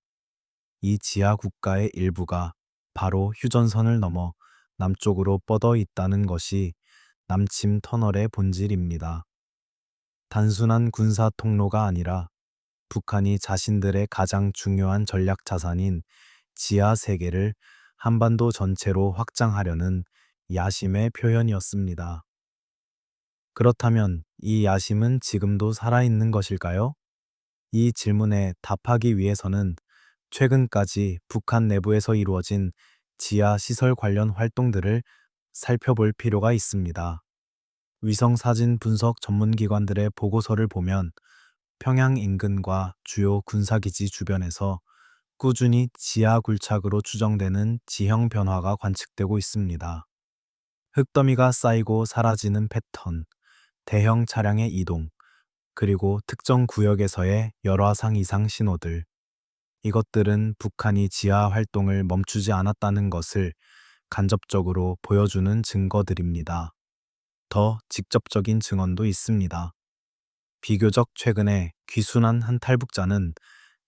이 지하 국가의 일부가 바로 휴전선을 넘어 남쪽으로 뻗어 있다는 것이 남침 터널의 본질입니다. 단순한 군사 통로가 아니라 북한이 자신들의 가장 중요한 전략 자산인 지하 세계를 한반도 전체로 확장하려는 야심의 표현이었습니다. 그렇다면 이 야심은 지금도 살아있는 것일까요? 이 질문에 답하기 위해서는 최근까지 북한 내부에서 이루어진 지하 시설 관련 활동들을 살펴볼 필요가 있습니다. 위성 사진 분석 전문기관들의 보고서를 보면 평양 인근과 주요 군사기지 주변에서 꾸준히 지하 굴착으로 추정되는 지형 변화가 관측되고 있습니다. 흙더미가 쌓이고 사라지는 패턴, 대형 차량의 이동, 그리고 특정 구역에서의 열화상 이상 신호들. 이것들은 북한이 지하 활동을 멈추지 않았다는 것을 간접적으로 보여주는 증거들입니다. 더 직접적인 증언도 있습니다. 비교적 최근에 귀순한 한 탈북자는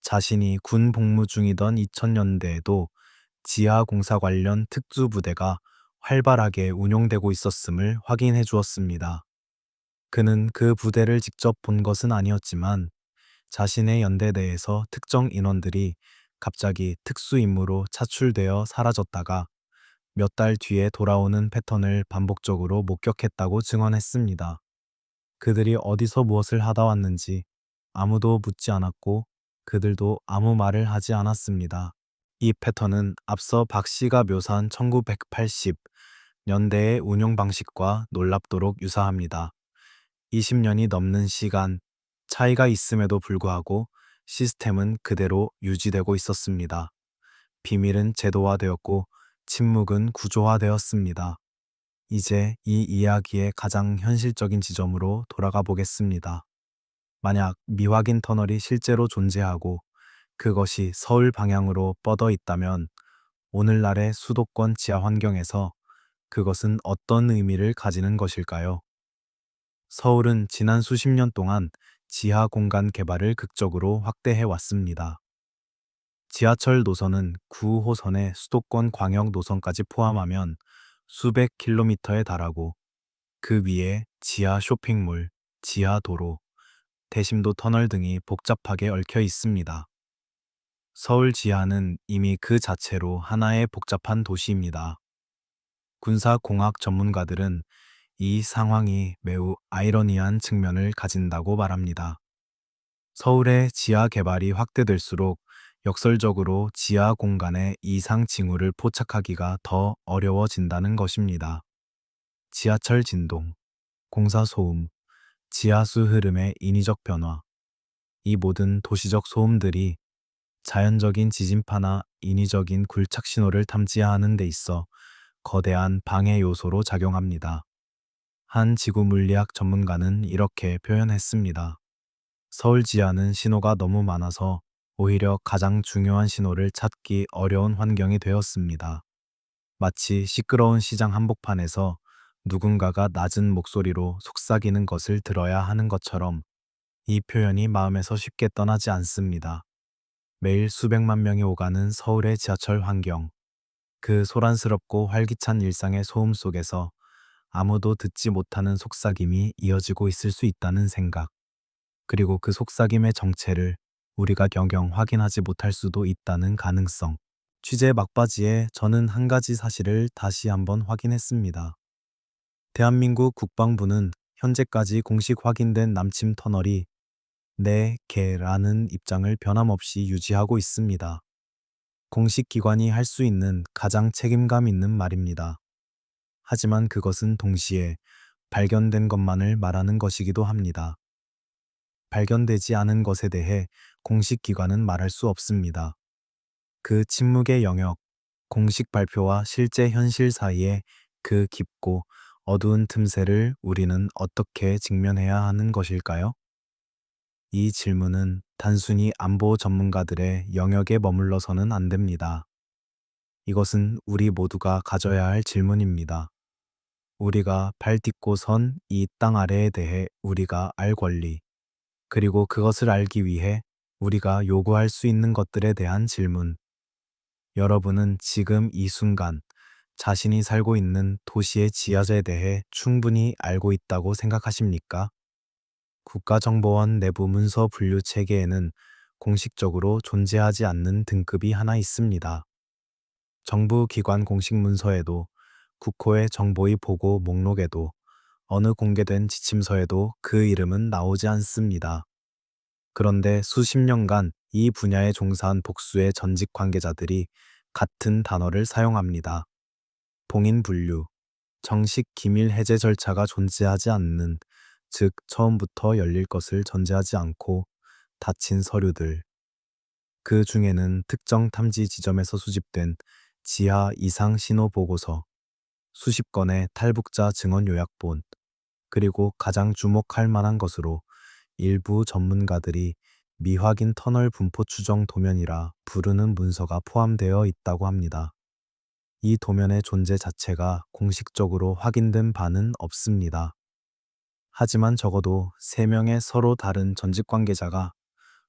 자신이 군 복무 중이던 2000년대에도 지하 공사 관련 특수부대가 활발하게 운용되고 있었음을 확인해 주었습니다. 그는 그 부대를 직접 본 것은 아니었지만 자신의 연대 내에서 특정 인원들이 갑자기 특수 임무로 차출되어 사라졌다가 몇 달 뒤에 돌아오는 패턴을 반복적으로 목격했다고 증언했습니다. 그들이 어디서 무엇을 하다 왔는지 아무도 묻지 않았고 그들도 아무 말을 하지 않았습니다. 이 패턴은 앞서 박 씨가 묘사한 1980년대의 운용 방식과 놀랍도록 유사합니다. 20년이 넘는 시간, 차이가 있음에도 불구하고 시스템은 그대로 유지되고 있었습니다. 비밀은 제도화되었고 침묵은 구조화되었습니다. 이제 이 이야기의 가장 현실적인 지점으로 돌아가 보겠습니다. 만약 미확인 터널이 실제로 존재하고 그것이 서울 방향으로 뻗어 있다면 오늘날의 수도권 지하 환경에서 그것은 어떤 의미를 가지는 것일까요? 서울은 지난 수십 년 동안 지하 공간 개발을 극적으로 확대해 왔습니다. 지하철 노선은 9호선의 수도권 광역 노선까지 포함하면 수백 킬로미터에 달하고 그 위에 지하 쇼핑몰, 지하 도로, 대심도 터널 등이 복잡하게 얽혀 있습니다. 서울 지하는 이미 그 자체로 하나의 복잡한 도시입니다. 군사공학 전문가들은 이 상황이 매우 아이러니한 측면을 가진다고 말합니다. 서울의 지하 개발이 확대될수록 역설적으로 지하 공간에 이상 징후를 포착하기가 더 어려워진다는 것입니다. 지하철 진동, 공사 소음, 지하수 흐름의 인위적 변화, 이 모든 도시적 소음들이 자연적인 지진파나 인위적인 굴착 신호를 탐지하는 데 있어 거대한 방해 요소로 작용합니다. 한 지구 물리학 전문가는 이렇게 표현했습니다. 서울 지하는 신호가 너무 많아서 오히려 가장 중요한 신호를 찾기 어려운 환경이 되었습니다. 마치 시끄러운 시장 한복판에서 누군가가 낮은 목소리로 속삭이는 것을 들어야 하는 것처럼 이 표현이 마음에서 쉽게 떠나지 않습니다. 매일 수백만 명이 오가는 서울의 지하철 환경, 그 소란스럽고 활기찬 일상의 소음 속에서 아무도 듣지 못하는 속삭임이 이어지고 있을 수 있다는 생각, 그리고 그 속삭임의 정체를 우리가 영영 확인하지 못할 수도 있다는 가능성. 취재 막바지에 저는 한 가지 사실을 다시 한번 확인했습니다. 대한민국 국방부는 현재까지 공식 확인된 남침 터널이 4개라는 입장을 변함없이 유지하고 있습니다. 공식 기관이 할 수 있는 가장 책임감 있는 말입니다. 하지만 그것은 동시에 발견된 것만을 말하는 것이기도 합니다. 발견되지 않은 것에 대해 공식 기관은 말할 수 없습니다. 그 침묵의 영역, 공식 발표와 실제 현실 사이의 그 깊고 어두운 틈새를 우리는 어떻게 직면해야 하는 것일까요? 이 질문은 단순히 안보 전문가들의 영역에 머물러서는 안 됩니다. 이것은 우리 모두가 가져야 할 질문입니다. 우리가 발 딛고 선 이 땅 아래에 대해 우리가 알 권리, 그리고 그것을 알기 위해 우리가 요구할 수 있는 것들에 대한 질문. 여러분은 지금 이 순간 자신이 살고 있는 도시의 지하재에 대해 충분히 알고 있다고 생각하십니까? 국가정보원 내부 문서 분류 체계에는 공식적으로 존재하지 않는 등급이 하나 있습니다. 정부 기관 공식 문서에도, 국호의 정보의 보고 목록에도, 어느 공개된 지침서에도 그 이름은 나오지 않습니다. 그런데 수십 년간 이 분야에 종사한 복수의 전직 관계자들이 같은 단어를 사용합니다. 봉인 분류, 정식 기밀 해제 절차가 존재하지 않는, 즉 처음부터 열릴 것을 전제하지 않고 닫힌 서류들. 그 중에는 특정 탐지 지점에서 수집된 지하 이상 신호 보고서, 수십 건의 탈북자 증언 요약본, 그리고 가장 주목할 만한 것으로 일부 전문가들이 미확인 터널 분포 추정 도면이라 부르는 문서가 포함되어 있다고 합니다. 이 도면의 존재 자체가 공식적으로 확인된 바는 없습니다. 하지만 적어도 3명의 서로 다른 전직 관계자가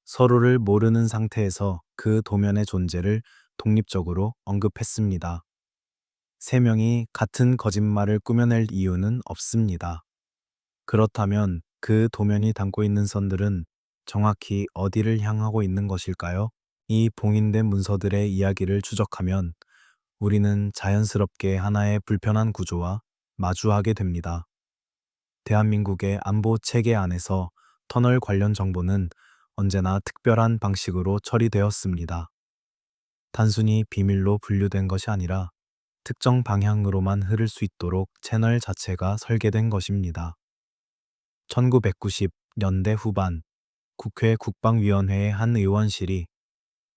서로를 모르는 상태에서 그 도면의 존재를 독립적으로 언급했습니다. 3명이 같은 거짓말을 꾸며낼 이유는 없습니다. 그렇다면 그 도면이 담고 있는 선들은 정확히 어디를 향하고 있는 것일까요? 이 봉인된 문서들의 이야기를 추적하면 우리는 자연스럽게 하나의 불편한 구조와 마주하게 됩니다. 대한민국의 안보 체계 안에서 터널 관련 정보는 언제나 특별한 방식으로 처리되었습니다. 단순히 비밀로 분류된 것이 아니라 특정 방향으로만 흐를 수 있도록 채널 자체가 설계된 것입니다. 1990년대 후반 국회 국방위원회의 한 의원실이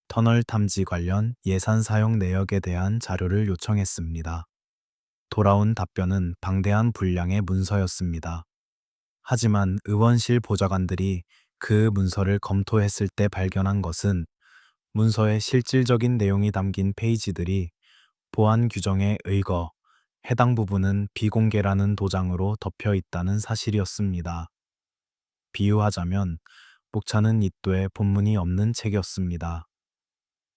터널 탐지 관련 예산 사용 내역에 대한 자료를 요청했습니다. 돌아온 답변은 방대한 분량의 문서였습니다. 하지만 의원실 보좌관들이 그 문서를 검토했을 때 발견한 것은 문서의 실질적인 내용이 담긴 페이지들이 보안 규정에 의거, 해당 부분은 비공개라는 도장으로 덮여 있다는 사실이었습니다. 비유하자면 목차는 잇도에 본문이 없는 책이었습니다.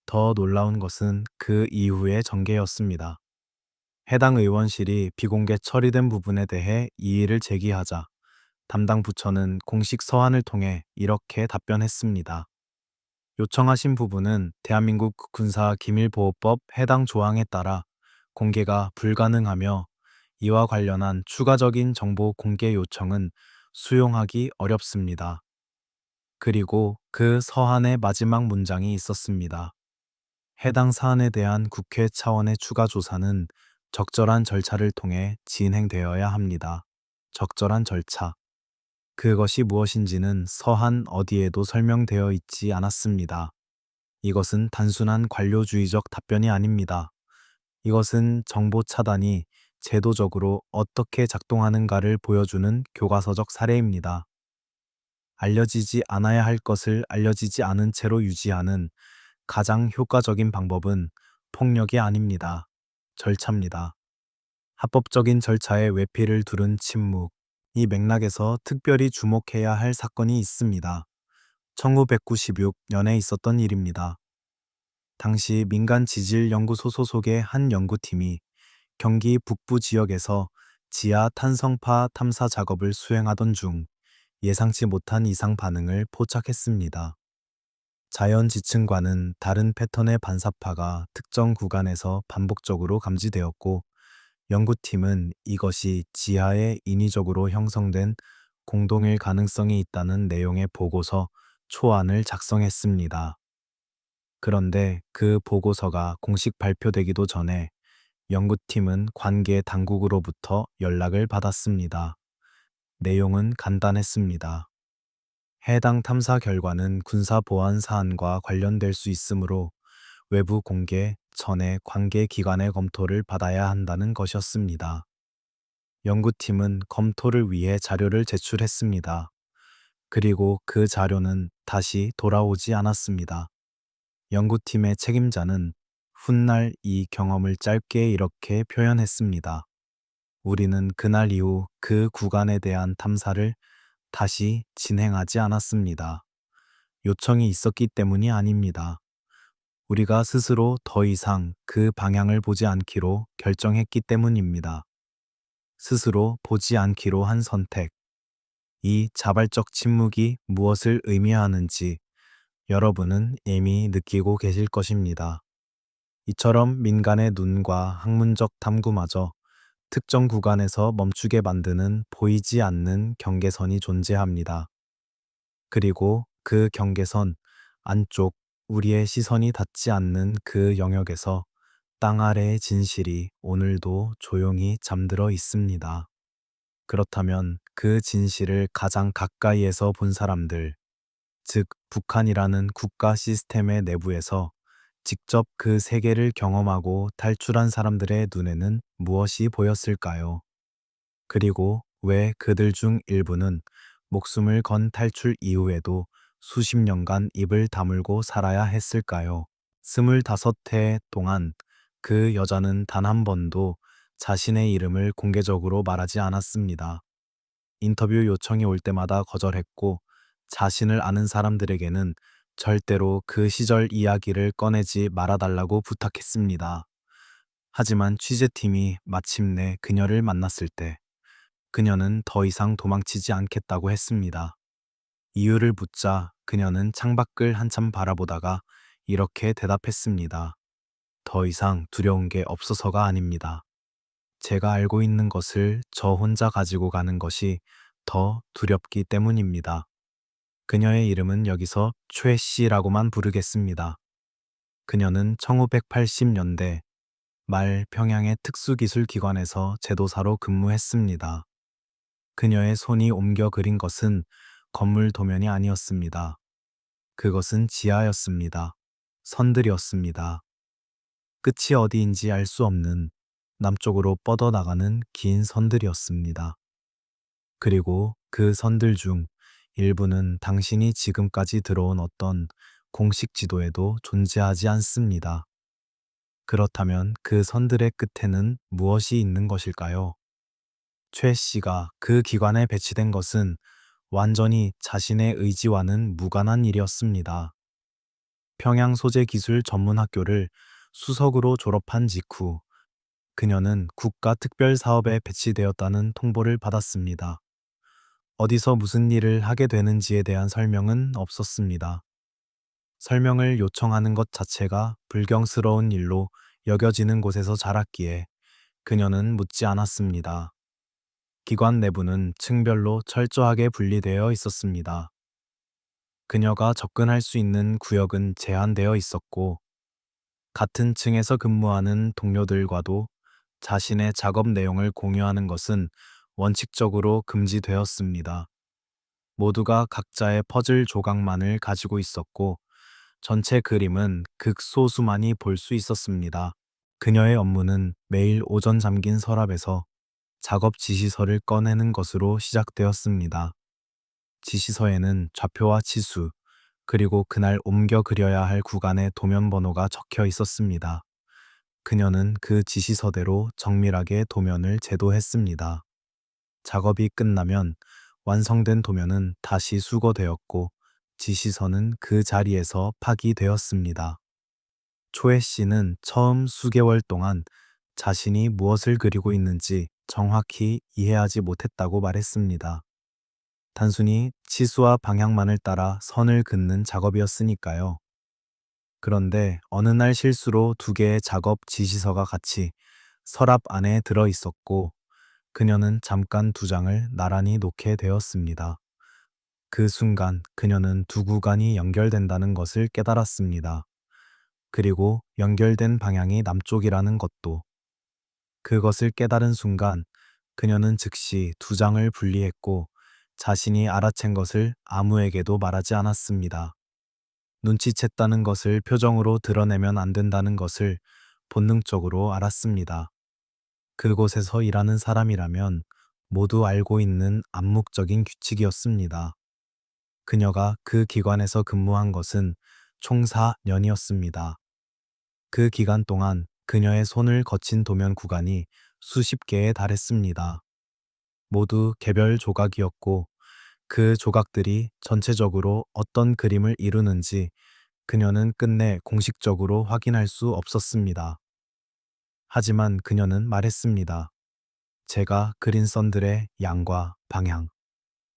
더 놀라운 것은 그 이후의 전개였습니다. 해당 의원실이 비공개 처리된 부분에 대해 이의를 제기하자 담당 부처는 공식 서한을 통해 이렇게 답변했습니다. 요청하신 부분은 대한민국 군사기밀보호법 해당 조항에 따라 공개가 불가능하며 이와 관련한 추가적인 정보 공개 요청은 수용하기 어렵습니다. 그리고 그 서한의 마지막 문장이 있었습니다. 해당 사안에 대한 국회 차원의 추가 조사는 적절한 절차를 통해 진행되어야 합니다. 적절한 절차. 그것이 무엇인지는 서한 어디에도 설명되어 있지 않았습니다. 이것은 단순한 관료주의적 답변이 아닙니다. 이것은 정보 차단이 제도적으로 어떻게 작동하는가를 보여주는 교과서적 사례입니다. 알려지지 않아야 할 것을 알려지지 않은 채로 유지하는 가장 효과적인 방법은 폭력이 아닙니다. 절차입니다. 합법적인 절차에 외피를 두른 침묵. 이 맥락에서 특별히 주목해야 할 사건이 있습니다. 1996년에 있었던 일입니다. 당시 민간지질연구소 소속의 한 연구팀이 경기 북부 지역에서 지하 탄성파 탐사 작업을 수행하던 중 예상치 못한 이상 반응을 포착했습니다. 자연 지층과는 다른 패턴의 반사파가 특정 구간에서 반복적으로 감지되었고, 연구팀은 이것이 지하에 인위적으로 형성된 공동일 가능성이 있다는 내용의 보고서 초안을 작성했습니다. 그런데 그 보고서가 공식 발표되기도 전에 연구팀은 관계 당국으로부터 연락을 받았습니다. 내용은 간단했습니다. 해당 탐사 결과는 군사 보안 사안과 관련될 수 있으므로 외부 공개 전에 관계 기관의 검토를 받아야 한다는 것이었습니다. 연구팀은 검토를 위해 자료를 제출했습니다. 그리고 그 자료는 다시 돌아오지 않았습니다. 연구팀의 책임자는 훗날 이 경험을 짧게 이렇게 표현했습니다. 우리는 그날 이후 그 구간에 대한 탐사를 다시 진행하지 않았습니다. 요청이 있었기 때문이 아닙니다. 우리가 스스로 더 이상 그 방향을 보지 않기로 결정했기 때문입니다. 스스로 보지 않기로 한 선택. 이 자발적 침묵이 무엇을 의미하는지 여러분은 이미 느끼고 계실 것입니다. 이처럼 민간의 눈과 학문적 탐구마저 특정 구간에서 멈추게 만드는 보이지 않는 경계선이 존재합니다. 그리고 그 경계선 안쪽 우리의 시선이 닿지 않는 그 영역에서 땅 아래의 진실이 오늘도 조용히 잠들어 있습니다. 그렇다면 그 진실을 가장 가까이에서 본 사람들, 즉 북한이라는 국가 시스템의 내부에서 직접 그 세계를 경험하고 탈출한 사람들의 눈에는 무엇이 보였을까요? 그리고 왜 그들 중 일부는 목숨을 건 탈출 이후에도 수십 년간 입을 다물고 살아야 했을까요? 25해 동안 그 여자는 단 한 번도 자신의 이름을 공개적으로 말하지 않았습니다. 인터뷰 요청이 올 때마다 거절했고, 자신을 아는 사람들에게는 절대로 그 시절 이야기를 꺼내지 말아달라고 부탁했습니다. 하지만 취재팀이 마침내 그녀를 만났을 때, 그녀는 더 이상 도망치지 않겠다고 했습니다. 이유를 묻자 그녀는 창밖을 한참 바라보다가 이렇게 대답했습니다. 더 이상 두려운 게 없어서가 아닙니다. 제가 알고 있는 것을 저 혼자 가지고 가는 것이 더 두렵기 때문입니다. 그녀의 이름은 여기서 최 씨라고만 부르겠습니다. 그녀는 1980년대 말 평양의 특수기술기관에서 제도사로 근무했습니다. 그녀의 손이 옮겨 그린 것은 건물 도면이 아니었습니다. 그것은 지하였습니다. 선들이었습니다. 끝이 어디인지 알 수 없는 남쪽으로 뻗어나가는 긴 선들이었습니다. 그리고 그 선들 중 일부는 당신이 지금까지 들어온 어떤 공식 지도에도 존재하지 않습니다. 그렇다면 그 선들의 끝에는 무엇이 있는 것일까요? 최 씨가 그 기관에 배치된 것은 완전히 자신의 의지와는 무관한 일이었습니다. 평양 소재기술 전문학교를 수석으로 졸업한 직후 그녀는 국가특별사업에 배치되었다는 통보를 받았습니다. 어디서 무슨 일을 하게 되는지에 대한 설명은 없었습니다. 설명을 요청하는 것 자체가 불경스러운 일로 여겨지는 곳에서 자랐기에 그녀는 묻지 않았습니다. 기관 내부는 층별로 철저하게 분리되어 있었습니다. 그녀가 접근할 수 있는 구역은 제한되어 있었고, 같은 층에서 근무하는 동료들과도 자신의 작업 내용을 공유하는 것은 원칙적으로 금지되었습니다. 모두가 각자의 퍼즐 조각만을 가지고 있었고 전체 그림은 극소수만이 볼 수 있었습니다. 그녀의 업무는 매일 오전 잠긴 서랍에서 작업 지시서를 꺼내는 것으로 시작되었습니다. 지시서에는 좌표와 치수, 그리고 그날 옮겨 그려야 할 구간의 도면 번호가 적혀 있었습니다. 그녀는 그 지시서대로 정밀하게 도면을 제도했습니다. 작업이 끝나면 완성된 도면은 다시 수거되었고 지시서는 그 자리에서 파기되었습니다. 초혜 씨는 처음 수개월 동안 자신이 무엇을 그리고 있는지 정확히 이해하지 못했다고 말했습니다. 단순히 치수와 방향만을 따라 선을 긋는 작업이었으니까요. 그런데 어느 날 실수로 두 개의 작업 지시서가 같이 서랍 안에 들어 있었고 그녀는 잠깐 두 장을 나란히 놓게 되었습니다. 그 순간 그녀는 두 구간이 연결된다는 것을 깨달았습니다. 그리고 연결된 방향이 남쪽이라는 것도. 그것을 깨달은 순간 그녀는 즉시 두 장을 분리했고 자신이 알아챈 것을 아무에게도 말하지 않았습니다. 눈치챘다는 것을 표정으로 드러내면 안 된다는 것을 본능적으로 알았습니다. 그곳에서 일하는 사람이라면 모두 알고 있는 암묵적인 규칙이었습니다. 그녀가 그 기관에서 근무한 것은 총 4년이었습니다. 그 기간 동안 그녀의 손을 거친 도면 구간이 수십 개에 달했습니다. 모두 개별 조각이었고 그 조각들이 전체적으로 어떤 그림을 이루는지 그녀는 끝내 공식적으로 확인할 수 없었습니다. 하지만 그녀는 말했습니다. 제가 그린 선들의 양과 방향,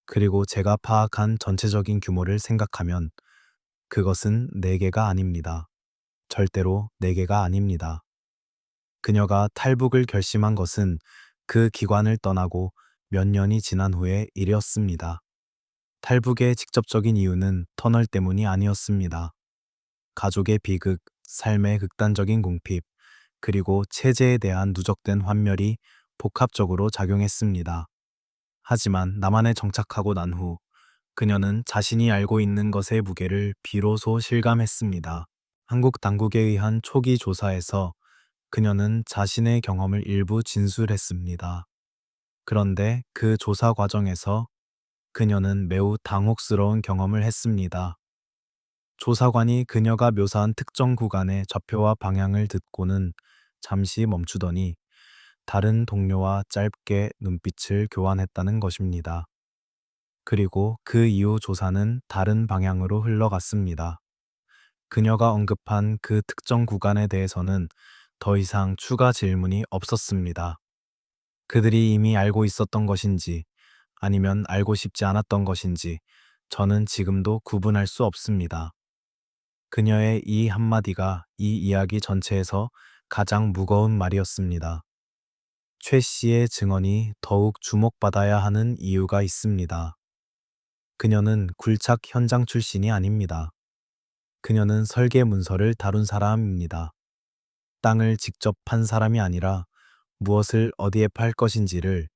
그리고 제가 파악한 전체적인 규모를 생각하면 그것은 4개가 아닙니다. 절대로 4개가 아닙니다. 그녀가 탈북을 결심한 것은 그 기관을 떠나고 몇 년이 지난 후의 일이었습니다. 탈북의 직접적인 이유는 터널 때문이 아니었습니다. 가족의 비극, 삶의 극단적인 궁핍, 그리고 체제에 대한 누적된 환멸이 복합적으로 작용했습니다. 하지만 남한에 정착하고 난 후 그녀는 자신이 알고 있는 것의 무게를 비로소 실감했습니다. 한국 당국에 의한 초기 조사에서 그녀는 자신의 경험을 일부 진술했습니다. 그런데 그 조사 과정에서 그녀는 매우 당혹스러운 경험을 했습니다. 조사관이 그녀가 묘사한 특정 구간의 좌표와 방향을 듣고는 잠시 멈추더니 다른 동료와 짧게 눈빛을 교환했다는 것입니다. 그리고 그 이후 조사는 다른 방향으로 흘러갔습니다. 그녀가 언급한 그 특정 구간에 대해서는 더 이상 추가 질문이 없었습니다. 그들이 이미 알고 있었던 것인지 아니면 알고 싶지 않았던 것인지 저는 지금도 구분할 수 없습니다. 그녀의 이 한마디가 이 이야기 전체에서 가장 무거운 말이었습니다. 최 씨의 증언이 더욱 주목받아야 하는 이유가 있습니다. 그녀는 굴착 현장 출신이 아닙니다. 그녀는 설계 문서를 다룬 사람입니다. 땅을 직접 판 사람이 아니라 무엇을 어디에 팔 것인지를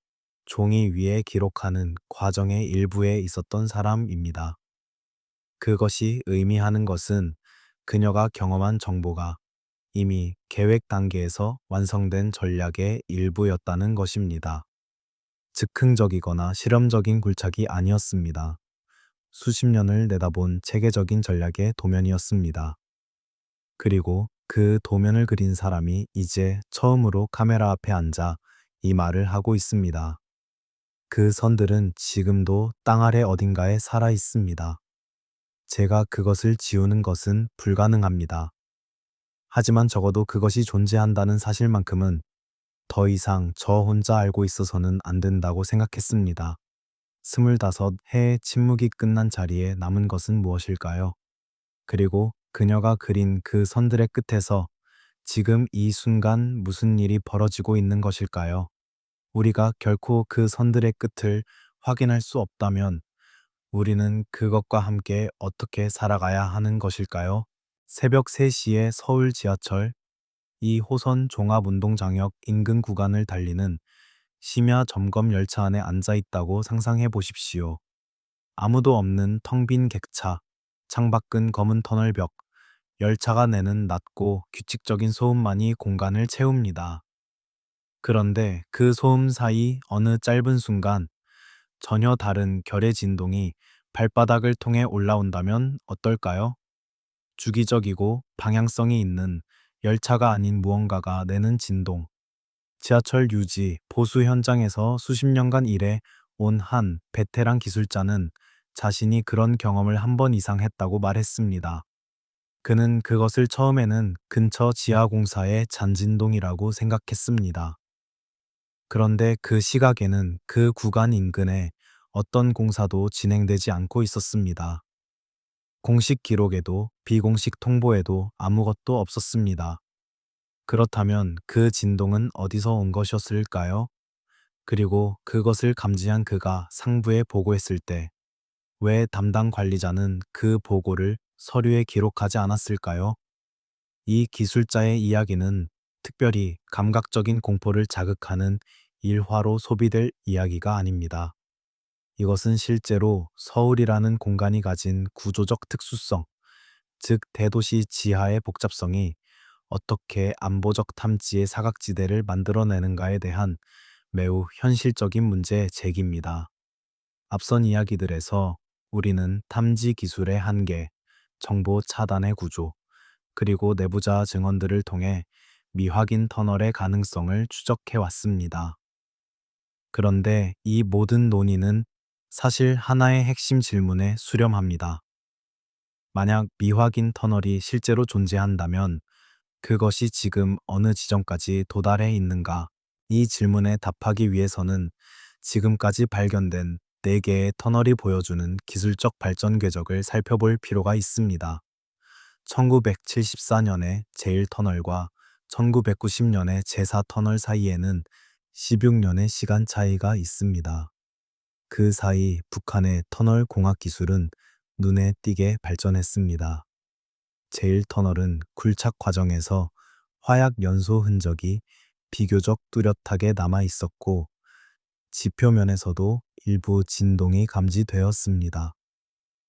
종이 위에 기록하는 과정의 일부에 있었던 사람입니다. 그것이 의미하는 것은 그녀가 경험한 정보가 이미 계획 단계에서 완성된 전략의 일부였다는 것입니다. 즉흥적이거나 실험적인 굴착이 아니었습니다. 수십 년을 내다본 체계적인 전략의 도면이었습니다. 그리고 그 도면을 그린 사람이 이제 처음으로 카메라 앞에 앉아 이 말을 하고 있습니다. 그 선들은 지금도 땅 아래 어딘가에 살아 있습니다. 제가 그것을 지우는 것은 불가능합니다. 하지만 적어도 그것이 존재한다는 사실만큼은 더 이상 저 혼자 알고 있어서는 안 된다고 생각했습니다. 25해의 침묵이 끝난 자리에 남은 것은 무엇일까요? 그리고 그녀가 그린 그 선들의 끝에서 지금 이 순간 무슨 일이 벌어지고 있는 것일까요? 우리가 결코 그 선들의 끝을 확인할 수 없다면 우리는 그것과 함께 어떻게 살아가야 하는 것일까요? 새벽 3시에 서울 지하철 2호선 종합운동장역 인근 구간을 달리는 심야 점검 열차 안에 앉아 있다고 상상해 보십시오. 아무도 없는 텅 빈 객차, 창밖은 검은 터널벽, 열차가 내는 낮고 규칙적인 소음만이 공간을 채웁니다. 그런데 그 소음 사이 어느 짧은 순간 전혀 다른 결의 진동이 발바닥을 통해 올라온다면 어떨까요? 주기적이고 방향성이 있는 열차가 아닌 무언가가 내는 진동. 지하철 유지, 보수 현장에서 수십 년간 일해 온 한 베테랑 기술자는 자신이 그런 경험을 한 번 이상 했다고 말했습니다. 그는 그것을 처음에는 근처 지하공사의 잔진동이라고 생각했습니다. 그런데 그 시각에는 그 구간 인근에 어떤 공사도 진행되지 않고 있었습니다. 공식 기록에도 비공식 통보에도 아무것도 없었습니다. 그렇다면 그 진동은 어디서 온 것이었을까요? 그리고 그것을 감지한 그가 상부에 보고했을 때 왜 담당 관리자는 그 보고를 서류에 기록하지 않았을까요? 이 기술자의 이야기는 특별히 감각적인 공포를 자극하는 일화로 소비될 이야기가 아닙니다. 이것은 실제로 서울이라는 공간이 가진 구조적 특수성, 즉 대도시 지하의 복잡성이 어떻게 안보적 탐지의 사각지대를 만들어내는가에 대한 매우 현실적인 문제 제기입니다. 앞선 이야기들에서 우리는 탐지 기술의 한계, 정보 차단의 구조, 그리고 내부자 증언들을 통해 미확인 터널의 가능성을 추적해 왔습니다. 그런데 이 모든 논의는 사실 하나의 핵심 질문에 수렴합니다. 만약 미확인 터널이 실제로 존재한다면 그것이 지금 어느 지점까지 도달해 있는가? 이 질문에 답하기 위해서는 지금까지 발견된 4개의 터널이 보여주는 기술적 발전 궤적을 살펴볼 필요가 있습니다. 1974년의 제1터널과 1990년의 제4터널 사이에는 16년의 시간 차이가 있습니다. 그 사이 북한의 터널 공학 기술은 눈에 띄게 발전했습니다. 제1터널은 굴착 과정에서 화약 연소 흔적이 비교적 뚜렷하게 남아 있었고 지표면에서도 일부 진동이 감지되었습니다.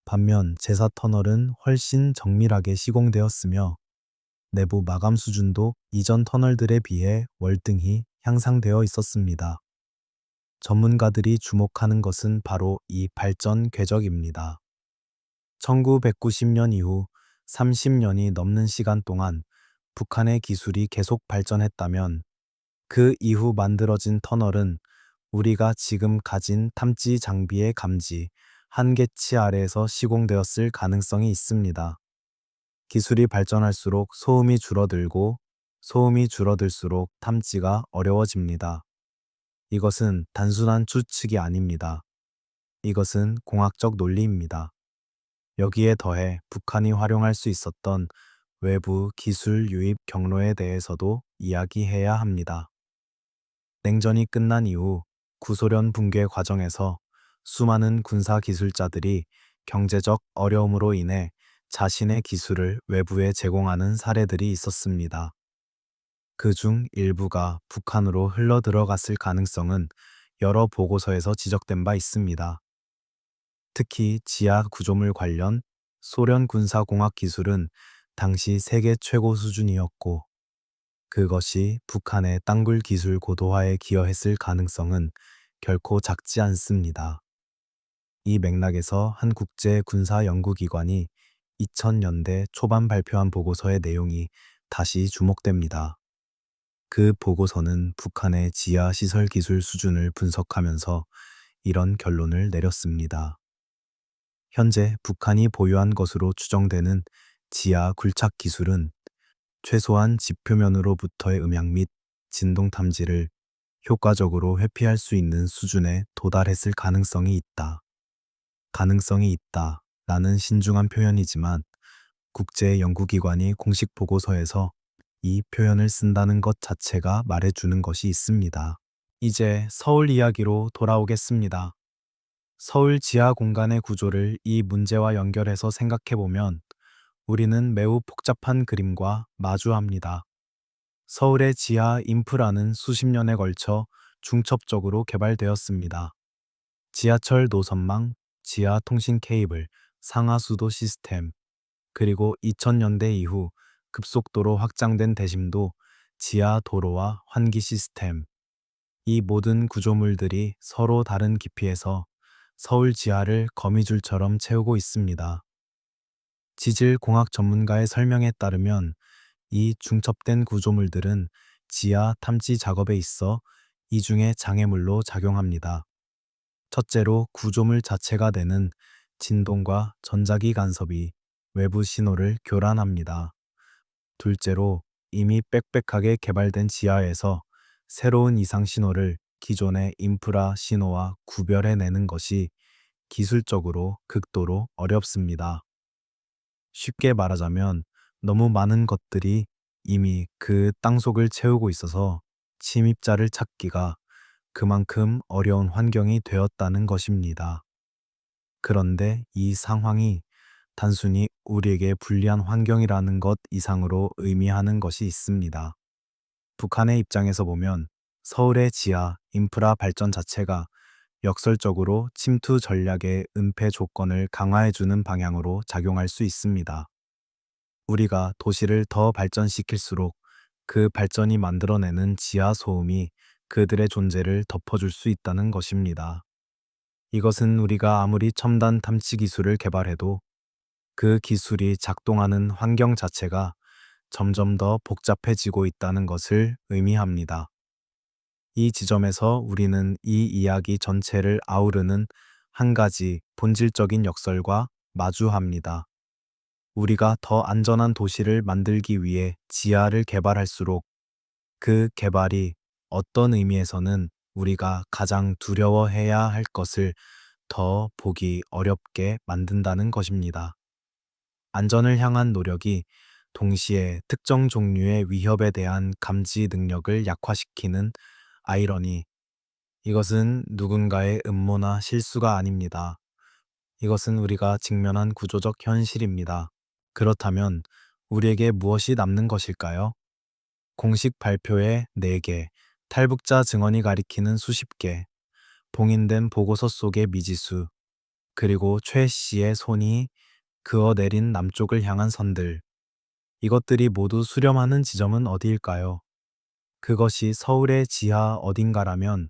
반면 제4터널은 훨씬 정밀하게 시공되었으며 내부 마감 수준도 이전 터널들에 비해 월등히 향상되어 있었습니다. 전문가들이 주목하는 것은 바로 이 발전 궤적입니다. 1990년 이후 30년이 넘는 시간 동안 북한의 기술이 계속 발전했다면 그 이후 만들어진 터널은 우리가 지금 가진 탐지 장비의 감지, 한계치 아래에서 시공되었을 가능성이 있습니다. 기술이 발전할수록 소음이 줄어들고 소음이 줄어들수록 탐지가 어려워집니다. 이것은 단순한 추측이 아닙니다. 이것은 공학적 논리입니다. 여기에 더해 북한이 활용할 수 있었던 외부 기술 유입 경로에 대해서도 이야기해야 합니다. 냉전이 끝난 이후 구소련 붕괴 과정에서 수많은 군사 기술자들이 경제적 어려움으로 인해 자신의 기술을 외부에 제공하는 사례들이 있었습니다. 그중 일부가 북한으로 흘러 들어갔을 가능성은 여러 보고서에서 지적된 바 있습니다. 특히 지하 구조물 관련 소련 군사공학 기술은 당시 세계 최고 수준이었고 그것이 북한의 땅굴 기술 고도화에 기여했을 가능성은 결코 작지 않습니다. 이 맥락에서 한 국제 군사 연구기관이 2000년대 초반 발표한 보고서의 내용이 다시 주목됩니다. 그 보고서는 북한의 지하 시설 기술 수준을 분석하면서 이런 결론을 내렸습니다. 현재 북한이 보유한 것으로 추정되는 지하 굴착 기술은 최소한 지표면으로부터의 음향 및 진동 탐지를 효과적으로 회피할 수 있는 수준에 도달했을 가능성이 있다. 가능성이 있다 라는 신중한 표현이지만 국제 연구기관이 공식 보고서에서 이 표현을 쓴다는 것 자체가 말해주는 것이 있습니다. 이제 서울 이야기로 돌아오겠습니다. 서울 지하 공간의 구조를 이 문제와 연결해서 생각해보면 우리는 매우 복잡한 그림과 마주합니다. 서울의 지하 인프라는 수십 년에 걸쳐 중첩적으로 개발되었습니다. 지하철 노선망, 지하 통신 케이블, 상하수도 시스템, 그리고 2000년대 이후 급속도로 확장된 대심도, 지하 도로와 환기 시스템. 이 모든 구조물들이 서로 다른 깊이에서 서울 지하를 거미줄처럼 채우고 있습니다. 지질공학 전문가의 설명에 따르면 이 중첩된 구조물들은 지하 탐지 작업에 있어 이중의 장애물로 작용합니다. 첫째로 구조물 자체가 되는 진동과 전자기 간섭이 외부 신호를 교란합니다. 둘째로 이미 빽빽하게 개발된 지하에서 새로운 이상 신호를 기존의 인프라 신호와 구별해내는 것이 기술적으로 극도로 어렵습니다. 쉽게 말하자면 너무 많은 것들이 이미 그 땅속을 채우고 있어서 침입자를 찾기가 그만큼 어려운 환경이 되었다는 것입니다. 그런데 이 상황이 단순히 우리에게 불리한 환경이라는 것 이상으로 의미하는 것이 있습니다. 북한의 입장에서 보면 서울의 지하 인프라 발전 자체가 역설적으로 침투 전략의 은폐 조건을 강화해주는 방향으로 작용할 수 있습니다. 우리가 도시를 더 발전시킬수록 그 발전이 만들어내는 지하 소음이 그들의 존재를 덮어줄 수 있다는 것입니다. 이것은 우리가 아무리 첨단 탐지 기술을 개발해도 그 기술이 작동하는 환경 자체가 점점 더 복잡해지고 있다는 것을 의미합니다. 이 지점에서 우리는 이 이야기 전체를 아우르는 한 가지 본질적인 역설과 마주합니다. 우리가 더 안전한 도시를 만들기 위해 지하를 개발할수록 그 개발이 어떤 의미에서는 우리가 가장 두려워해야 할 것을 더 보기 어렵게 만든다는 것입니다. 안전을 향한 노력이 동시에 특정 종류의 위협에 대한 감지 능력을 약화시키는 아이러니. 이것은 누군가의 음모나 실수가 아닙니다. 이것은 우리가 직면한 구조적 현실입니다. 그렇다면 우리에게 무엇이 남는 것일까요? 공식 발표에 4개, 탈북자 증언이 가리키는 수십 개, 봉인된 보고서 속의 미지수, 그리고 최 씨의 손이 그어내린 남쪽을 향한 선들. 이것들이 모두 수렴하는 지점은 어디일까요? 그것이 서울의 지하 어딘가라면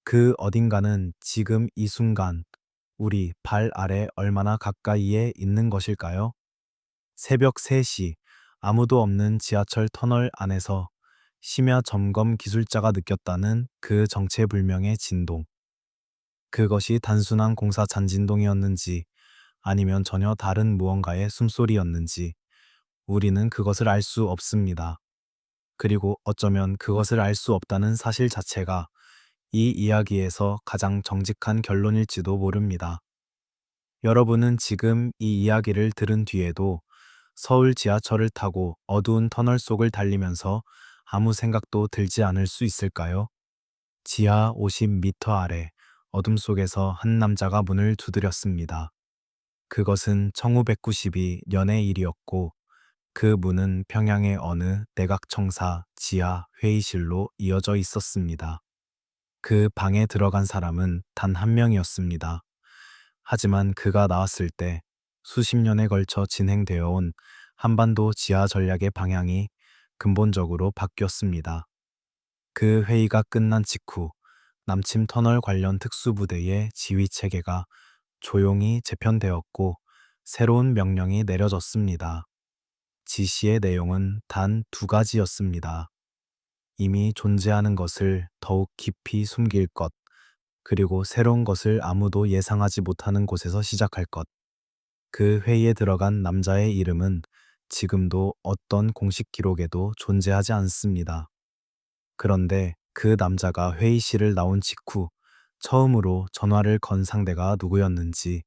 그 어딘가는 지금 이 순간 우리 발 아래 얼마나 가까이에 있는 것일까요? 새벽 3시 아무도 없는 지하철 터널 안에서 심야 점검 기술자가 느꼈다는 그 정체불명의 진동. 그것이 단순한 공사 잔진동이었는지 아니면 전혀 다른 무언가의 숨소리였는지 우리는 그것을 알 수 없습니다. 그리고 어쩌면 그것을 알 수 없다는 사실 자체가 이 이야기에서 가장 정직한 결론일지도 모릅니다. 여러분은 지금 이 이야기를 들은 뒤에도 서울 지하철을 타고 어두운 터널 속을 달리면서 아무 생각도 들지 않을 수 있을까요? 지하 50m 아래 어둠 속에서 한 남자가 문을 두드렸습니다. 그것은 1992년의 일이었고 그 문은 평양의 어느 내각청사 지하 회의실로 이어져 있었습니다. 그 방에 들어간 사람은 단 한 명이었습니다. 하지만 그가 나왔을 때 수십 년에 걸쳐 진행되어 온 한반도 지하 전략의 방향이 근본적으로 바뀌었습니다. 그 회의가 끝난 직후 남침 터널 관련 특수부대의 지휘 체계가 조용히 재편되었고 새로운 명령이 내려졌습니다. 지시의 내용은 단 2가지였습니다. 이미 존재하는 것을 더욱 깊이 숨길 것, 그리고 새로운 것을 아무도 예상하지 못하는 곳에서 시작할 것. 그 회의에 들어간 남자의 이름은 지금도 어떤 공식 기록에도 존재하지 않습니다. 그런데 그 남자가 회의실을 나온 직후 처음으로 전화를 건 상대가 누구였는지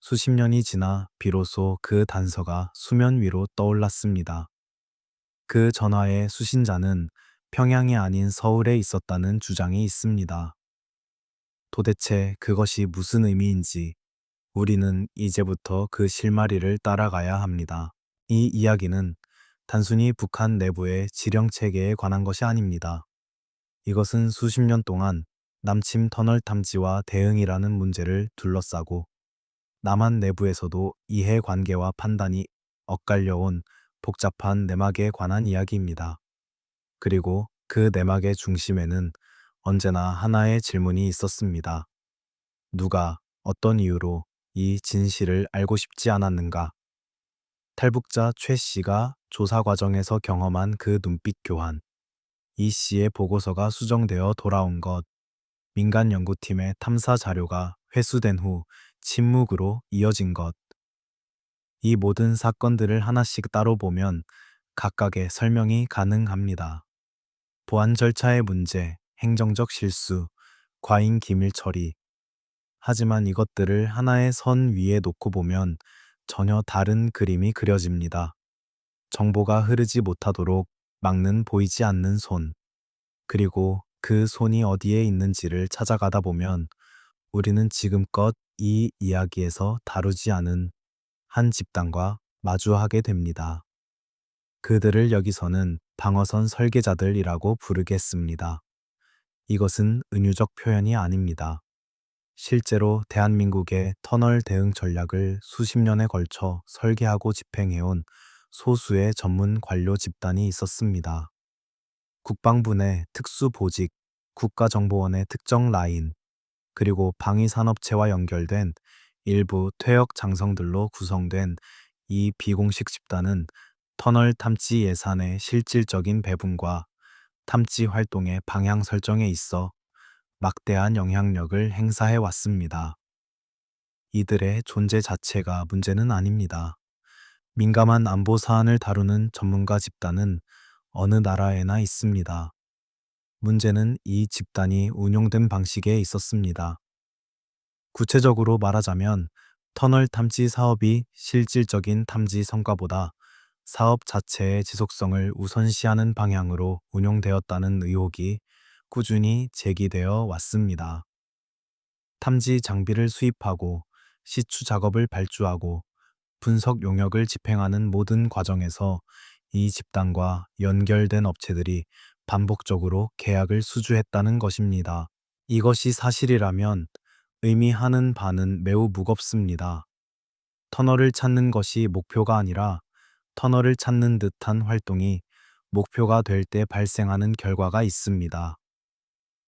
수십 년이 지나 비로소 그 단서가 수면 위로 떠올랐습니다. 그 전화의 수신자는 평양이 아닌 서울에 있었다는 주장이 있습니다. 도대체 그것이 무슨 의미인지 우리는 이제부터 그 실마리를 따라가야 합니다. 이 이야기는 단순히 북한 내부의 지령 체계에 관한 것이 아닙니다. 이것은 수십 년 동안 남침 터널 탐지와 대응이라는 문제를 둘러싸고 남한 내부에서도 이해관계와 판단이 엇갈려온 복잡한 내막에 관한 이야기입니다. 그리고 그 내막의 중심에는 언제나 하나의 질문이 있었습니다. 누가 어떤 이유로 이 진실을 알고 싶지 않았는가? 탈북자 최 씨가 조사 과정에서 경험한 그 눈빛 교환, 이 씨의 보고서가 수정되어 돌아온 것, 민간 연구팀의 탐사 자료가 회수된 후 침묵으로 이어진 것, 이 모든 사건들을 하나씩 따로 보면 각각의 설명이 가능합니다. 보안 절차의 문제, 행정적 실수, 과잉 기밀 처리. 하지만 이것들을 하나의 선 위에 놓고 보면 전혀 다른 그림이 그려집니다. 정보가 흐르지 못하도록 막는 보이지 않는 손. 그리고 그 손이 어디에 있는지를 찾아가다 보면 우리는 지금껏 이 이야기에서 다루지 않은 한 집단과 마주하게 됩니다. 그들을 여기서는 방어선 설계자들이라고 부르겠습니다. 이것은 은유적 표현이 아닙니다. 실제로 대한민국의 터널 대응 전략을 수십 년에 걸쳐 설계하고 집행해온 소수의 전문 관료 집단이 있었습니다. 국방부 내 특수보직, 국가정보원의 특정 라인, 그리고 방위산업체와 연결된 일부 퇴역 장성들로 구성된 이 비공식 집단은 터널 탐지 예산의 실질적인 배분과 탐지 활동의 방향 설정에 있어 막대한 영향력을 행사해 왔습니다. 이들의 존재 자체가 문제는 아닙니다. 민감한 안보 사안을 다루는 전문가 집단은 어느 나라에나 있습니다. 문제는 이 집단이 운용된 방식에 있었습니다. 구체적으로 말하자면 터널 탐지 사업이 실질적인 탐지 성과보다 사업 자체의 지속성을 우선시하는 방향으로 운용되었다는 의혹이 꾸준히 제기되어 왔습니다. 탐지 장비를 수입하고 시추 작업을 발주하고 분석 용역을 집행하는 모든 과정에서 이 집단과 연결된 업체들이 반복적으로 계약을 수주했다는 것입니다. 이것이 사실이라면 의미하는 바는 매우 무겁습니다. 터널을 찾는 것이 목표가 아니라 터널을 찾는 듯한 활동이 목표가 될 때 발생하는 결과가 있습니다.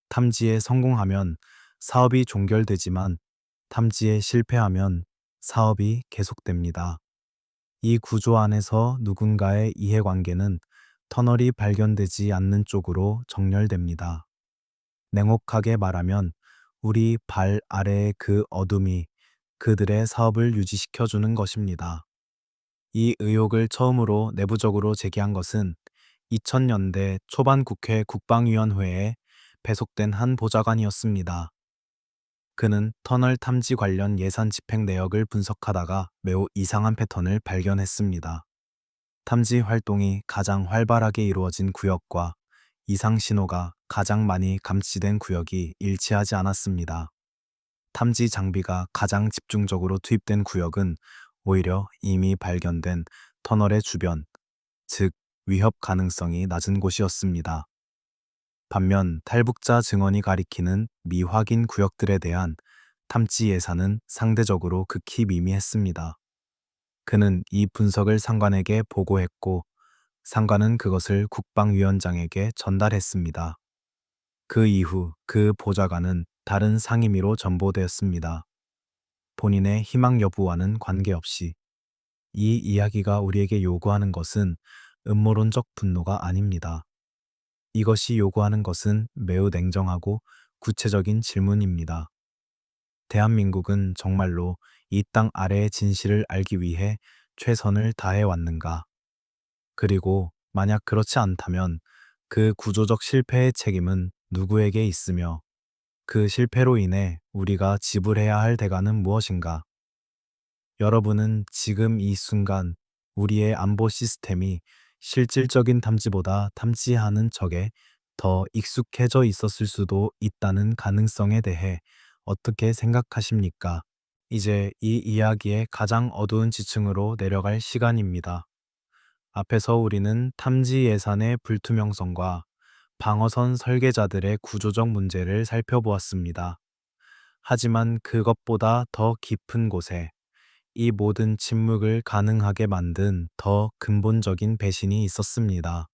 탐지에 성공하면 사업이 종결되지만 탐지에 실패하면 사업이 계속됩니다. 이 구조 안에서 누군가의 이해관계는 터널이 발견되지 않는 쪽으로 정렬됩니다. 냉혹하게 말하면 우리 발 아래의 그 어둠이 그들의 사업을 유지시켜주는 것입니다. 이 의혹을 처음으로 내부적으로 제기한 것은 2000년대 초반 국회 국방위원회에 배속된 한 보좌관이었습니다. 그는 터널 탐지 관련 예산 집행 내역을 분석하다가 매우 이상한 패턴을 발견했습니다. 탐지 활동이 가장 활발하게 이루어진 구역과 이상 신호가 가장 많이 감지된 구역이 일치하지 않았습니다. 탐지 장비가 가장 집중적으로 투입된 구역은 오히려 이미 발견된 터널의 주변, 즉 위협 가능성이 낮은 곳이었습니다. 반면 탈북자 증언이 가리키는 미확인 구역들에 대한 탐지 예산은 상대적으로 극히 미미했습니다. 그는 이 분석을 상관에게 보고했고 상관은 그것을 국방위원장에게 전달했습니다. 그 이후 그 보좌관은 다른 상임위로 전보되었습니다. 본인의 희망 여부와는 관계없이 이 이야기가 우리에게 요구하는 것은 음모론적 분노가 아닙니다. 이것이 요구하는 것은 매우 냉정하고 구체적인 질문입니다. 대한민국은 정말로 이 땅 아래의 진실을 알기 위해 최선을 다해 왔는가? 그리고 만약 그렇지 않다면 그 구조적 실패의 책임은 누구에게 있으며 그 실패로 인해 우리가 지불해야 할 대가는 무엇인가? 여러분은 지금 이 순간 우리의 안보 시스템이 실질적인 탐지보다 탐지하는 적에 더 익숙해져 있었을 수도 있다는 가능성에 대해 어떻게 생각하십니까? 이제 이 이야기의 가장 어두운 지층으로 내려갈 시간입니다. 앞에서 우리는 탐지 예산의 불투명성과 방어선 설계자들의 구조적 문제를 살펴보았습니다. 하지만 그것보다 더 깊은 곳에 이 모든 침묵을 가능하게 만든 더 근본적인 배신이 있었습니다.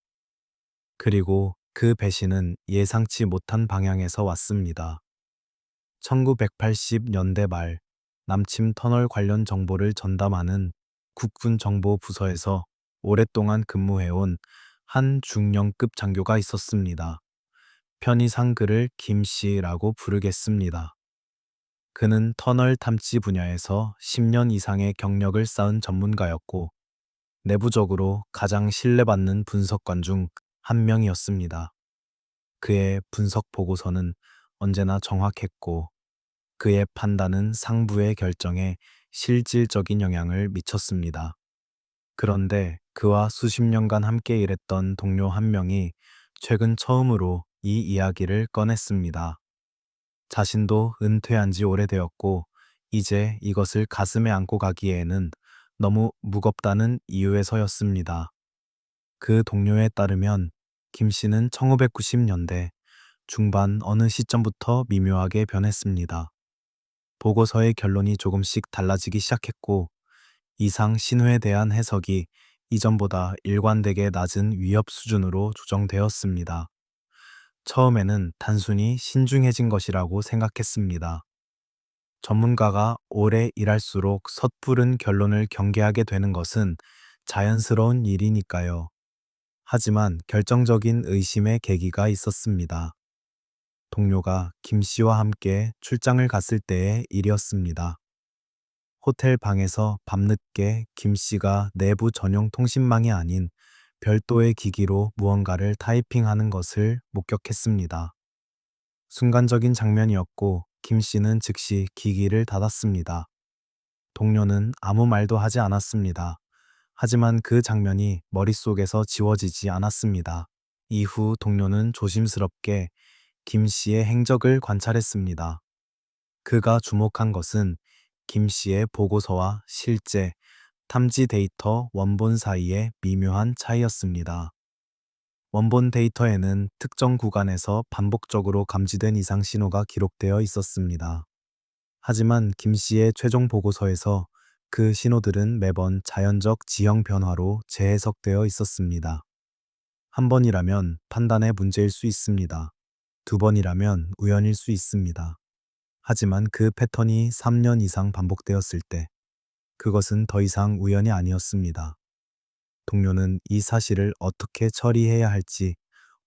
그리고 그 배신은 예상치 못한 방향에서 왔습니다. 1980년대 말 남침 터널 관련 정보를 전담하는 국군정보부서에서 오랫동안 근무해온 한 중령급 장교가 있었습니다. 편의상 그를 김 씨라고 부르겠습니다. 그는 터널 탐지 분야에서 10년 이상의 경력을 쌓은 전문가였고 내부적으로 가장 신뢰받는 분석관 중 한 명이었습니다. 그의 분석 보고서는 언제나 정확했고 그의 판단은 상부의 결정에 실질적인 영향을 미쳤습니다. 그런데 그와 수십 년간 함께 일했던 동료 한 명이 최근 처음으로 이 이야기를 꺼냈습니다. 자신도 은퇴한 지 오래되었고 이제 이것을 가슴에 안고 가기에는 너무 무겁다는 이유에서였습니다. 그 동료에 따르면 김 씨는 1990년대 중반 어느 시점부터 미묘하게 변했습니다. 보고서의 결론이 조금씩 달라지기 시작했고 이상 신호에 대한 해석이 이전보다 일관되게 낮은 위협 수준으로 조정되었습니다. 처음에는 단순히 신중해진 것이라고 생각했습니다. 전문가가 오래 일할수록 섣부른 결론을 경계하게 되는 것은 자연스러운 일이니까요. 하지만 결정적인 의심의 계기가 있었습니다. 동료가 김 씨와 함께 출장을 갔을 때의 일이었습니다. 호텔 방에서 밤늦게 김 씨가 내부 전용 통신망이 아닌 별도의 기기로 무언가를 타이핑하는 것을 목격했습니다. 순간적인 장면이었고 김 씨는 즉시 기기를 닫았습니다. 동료는 아무 말도 하지 않았습니다. 하지만 그 장면이 머릿속에서 지워지지 않았습니다. 이후 동료는 조심스럽게 김 씨의 행적을 관찰했습니다. 그가 주목한 것은 김 씨의 보고서와 실제 탐지 데이터 원본 사이의 미묘한 차이였습니다. 원본 데이터에는 특정 구간에서 반복적으로 감지된 이상 신호가 기록되어 있었습니다. 하지만 김 씨의 최종 보고서에서 그 신호들은 매번 자연적 지형 변화로 재해석되어 있었습니다. 한 번이라면 판단의 문제일 수 있습니다. 두 번이라면 우연일 수 있습니다. 하지만 그 패턴이 3년 이상 반복되었을 때 그것은 더 이상 우연이 아니었습니다. 동료는 이 사실을 어떻게 처리해야 할지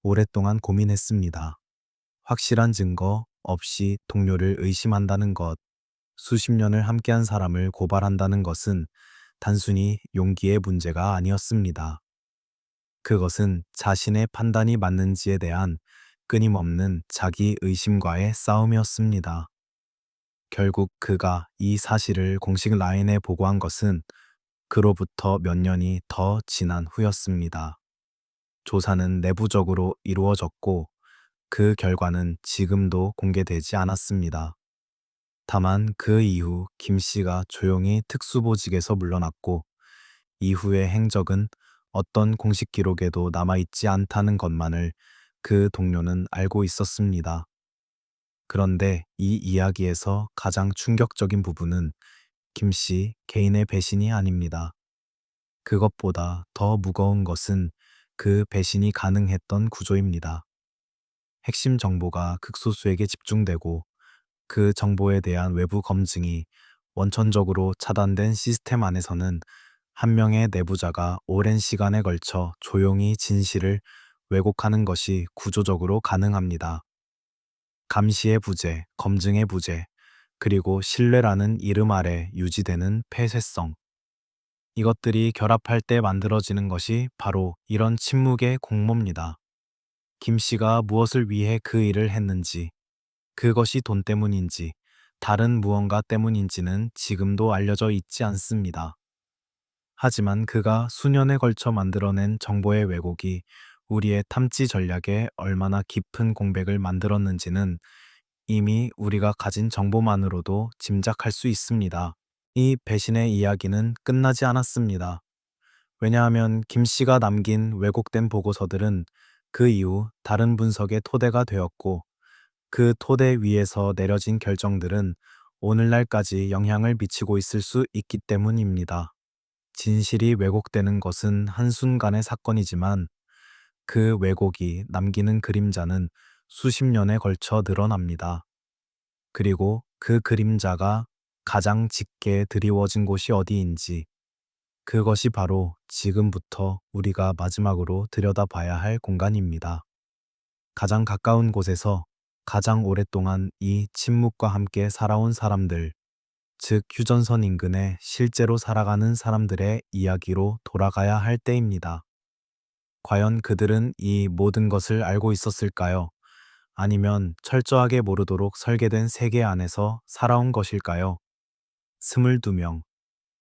오랫동안 고민했습니다. 확실한 증거 없이 동료를 의심한다는 것, 수십 년을 함께한 사람을 고발한다는 것은 단순히 용기의 문제가 아니었습니다. 그것은 자신의 판단이 맞는지에 대한 끊임없는 자기 의심과의 싸움이었습니다. 결국 그가 이 사실을 공식 라인에 보고한 것은 그로부터 몇 년이 더 지난 후였습니다. 조사는 내부적으로 이루어졌고 그 결과는 지금도 공개되지 않았습니다. 다만 그 이후 김 씨가 조용히 특수보직에서 물러났고 이후의 행적은 어떤 공식 기록에도 남아있지 않다는 것만을 그 동료는 알고 있었습니다. 그런데 이 이야기에서 가장 충격적인 부분은 김 씨 개인의 배신이 아닙니다. 그것보다 더 무거운 것은 그 배신이 가능했던 구조입니다. 핵심 정보가 극소수에게 집중되고 그 정보에 대한 외부 검증이 원천적으로 차단된 시스템 안에서는 한 명의 내부자가 오랜 시간에 걸쳐 조용히 진실을 왜곡하는 것이 구조적으로 가능합니다. 감시의 부재, 검증의 부재, 그리고 신뢰라는 이름 아래 유지되는 폐쇄성. 이것들이 결합할 때 만들어지는 것이 바로 이런 침묵의 공모입니다. 김 씨가 무엇을 위해 그 일을 했는지, 그것이 돈 때문인지, 다른 무언가 때문인지는 지금도 알려져 있지 않습니다. 하지만 그가 수년에 걸쳐 만들어낸 정보의 왜곡이 우리의 탐지 전략에 얼마나 깊은 공백을 만들었는지는 이미 우리가 가진 정보만으로도 짐작할 수 있습니다. 이 배신의 이야기는 끝나지 않았습니다. 왜냐하면 김 씨가 남긴 왜곡된 보고서들은 그 이후 다른 분석의 토대가 되었고 그 토대 위에서 내려진 결정들은 오늘날까지 영향을 미치고 있을 수 있기 때문입니다. 진실이 왜곡되는 것은 한순간의 사건이지만 그 왜곡이 남기는 그림자는 수십 년에 걸쳐 늘어납니다. 그리고 그 그림자가 가장 짙게 드리워진 곳이 어디인지, 그것이 바로 지금부터 우리가 마지막으로 들여다봐야 할 공간입니다. 가장 가까운 곳에서 가장 오랫동안 이 침묵과 함께 살아온 사람들, 즉 휴전선 인근에 실제로 살아가는 사람들의 이야기로 돌아가야 할 때입니다. 과연 그들은 이 모든 것을 알고 있었을까요? 아니면 철저하게 모르도록 설계된 세계 안에서 살아온 것일까요? 22명.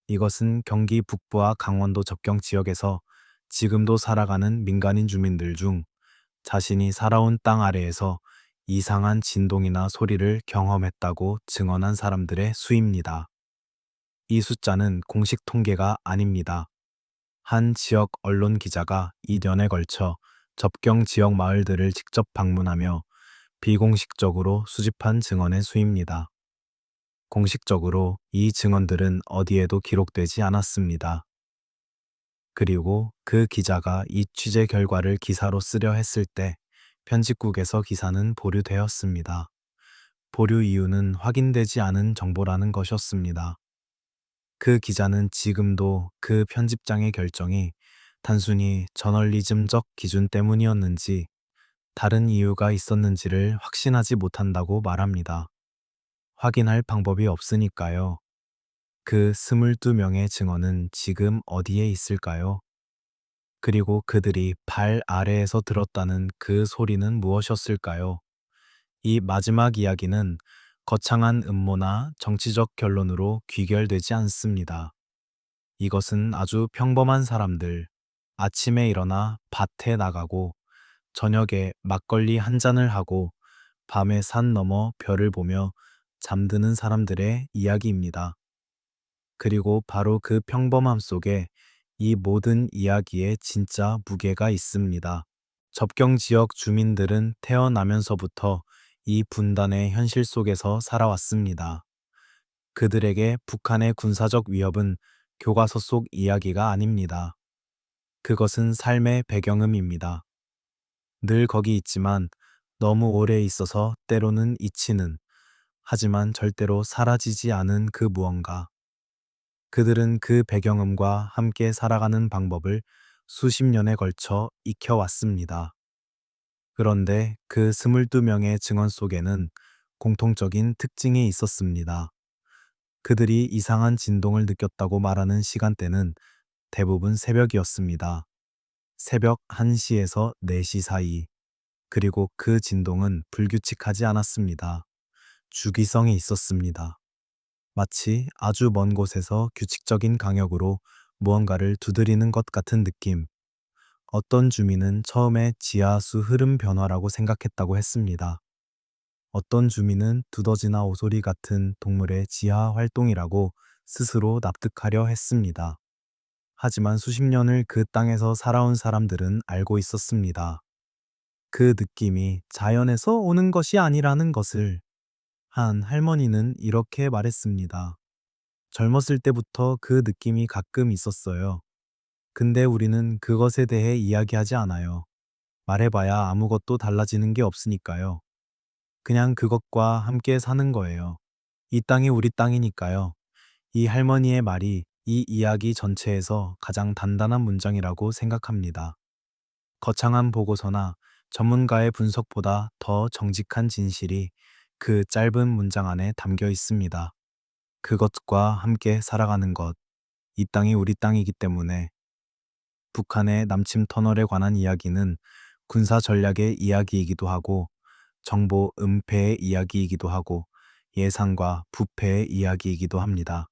이것은 경기 북부와 강원도 접경 지역에서 지금도 살아가는 민간인 주민들 중 자신이 살아온 땅 아래에서 이상한 진동이나 소리를 경험했다고 증언한 사람들의 수입니다. 이 숫자는 공식 통계가 아닙니다. 한 지역 언론 기자가 2년에 걸쳐 접경 지역 마을들을 직접 방문하며 비공식적으로 수집한 증언의 수입니다. 공식적으로 이 증언들은 어디에도 기록되지 않았습니다. 그리고 그 기자가 이 취재 결과를 기사로 쓰려 했을 때 편집국에서 기사는 보류되었습니다. 보류 이유는 확인되지 않은 정보라는 것이었습니다. 그 기자는 지금도 그 편집장의 결정이 단순히 저널리즘적 기준 때문이었는지 다른 이유가 있었는지를 확신하지 못한다고 말합니다. 확인할 방법이 없으니까요. 그 22명의 증언은 지금 어디에 있을까요? 그리고 그들이 발 아래에서 들었다는 그 소리는 무엇이었을까요? 이 마지막 이야기는 거창한 음모나 정치적 결론으로 귀결되지 않습니다. 이것은 아주 평범한 사람들, 아침에 일어나 밭에 나가고 저녁에 막걸리 한 잔을 하고 밤에 산 너머 별을 보며 잠드는 사람들의 이야기입니다. 그리고 바로 그 평범함 속에 이 모든 이야기에 진짜 무게가 있습니다. 접경 지역 주민들은 태어나면서부터 이 분단의 현실 속에서 살아왔습니다. 그들에게 북한의 군사적 위협은 교과서 속 이야기가 아닙니다. 그것은 삶의 배경음입니다. 늘 거기 있지만 너무 오래 있어서 때로는 잊히는, 하지만 절대로 사라지지 않은 그 무언가. 그들은 그 배경음과 함께 살아가는 방법을 수십 년에 걸쳐 익혀왔습니다. 그런데 그 22명의 증언 속에는 공통적인 특징이 있었습니다. 그들이 이상한 진동을 느꼈다고 말하는 시간대는 대부분 새벽이었습니다. 새벽 1시에서 4시 사이. 그리고 그 진동은 불규칙하지 않았습니다. 주기성이 있었습니다. 마치 아주 먼 곳에서 규칙적인 강역으로 무언가를 두드리는 것 같은 느낌. 어떤 주민은 처음에 지하수 흐름 변화라고 생각했다고 했습니다. 어떤 주민은 두더지나 오소리 같은 동물의 지하 활동이라고 스스로 납득하려 했습니다. 하지만 수십 년을 그 땅에서 살아온 사람들은 알고 있었습니다. 그 느낌이 자연에서 오는 것이 아니라는 것을. 한 할머니는 이렇게 말했습니다. 젊었을 때부터 그 느낌이 가끔 있었어요. 근데 우리는 그것에 대해 이야기하지 않아요. 말해봐야 아무것도 달라지는 게 없으니까요. 그냥 그것과 함께 사는 거예요. 이 땅이 우리 땅이니까요. 이 할머니의 말이 이 이야기 전체에서 가장 단단한 문장이라고 생각합니다. 거창한 보고서나 전문가의 분석보다 더 정직한 진실이 그 짧은 문장 안에 담겨 있습니다. 그것과 함께 살아가는 것. 이 땅이 우리 땅이기 때문에. 북한의 남침 터널에 관한 이야기는 군사 전략의 이야기이기도 하고 정보 은폐의 이야기이기도 하고 예상과 부패의 이야기이기도 합니다.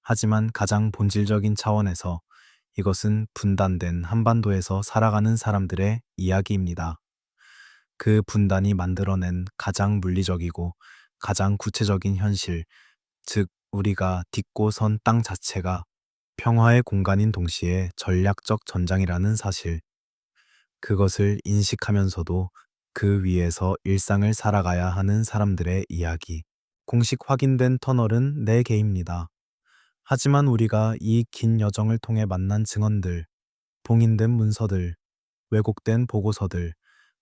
하지만 가장 본질적인 차원에서 이것은 분단된 한반도에서 살아가는 사람들의 이야기입니다. 그 분단이 만들어낸 가장 물리적이고 가장 구체적인 현실, 즉 우리가 딛고 선 땅 자체가 평화의 공간인 동시에 전략적 전장이라는 사실. 그것을 인식하면서도 그 위에서 일상을 살아가야 하는 사람들의 이야기. 공식 확인된 터널은 4개입니다. 하지만 우리가 이 긴 여정을 통해 만난 증언들, 봉인된 문서들, 왜곡된 보고서들,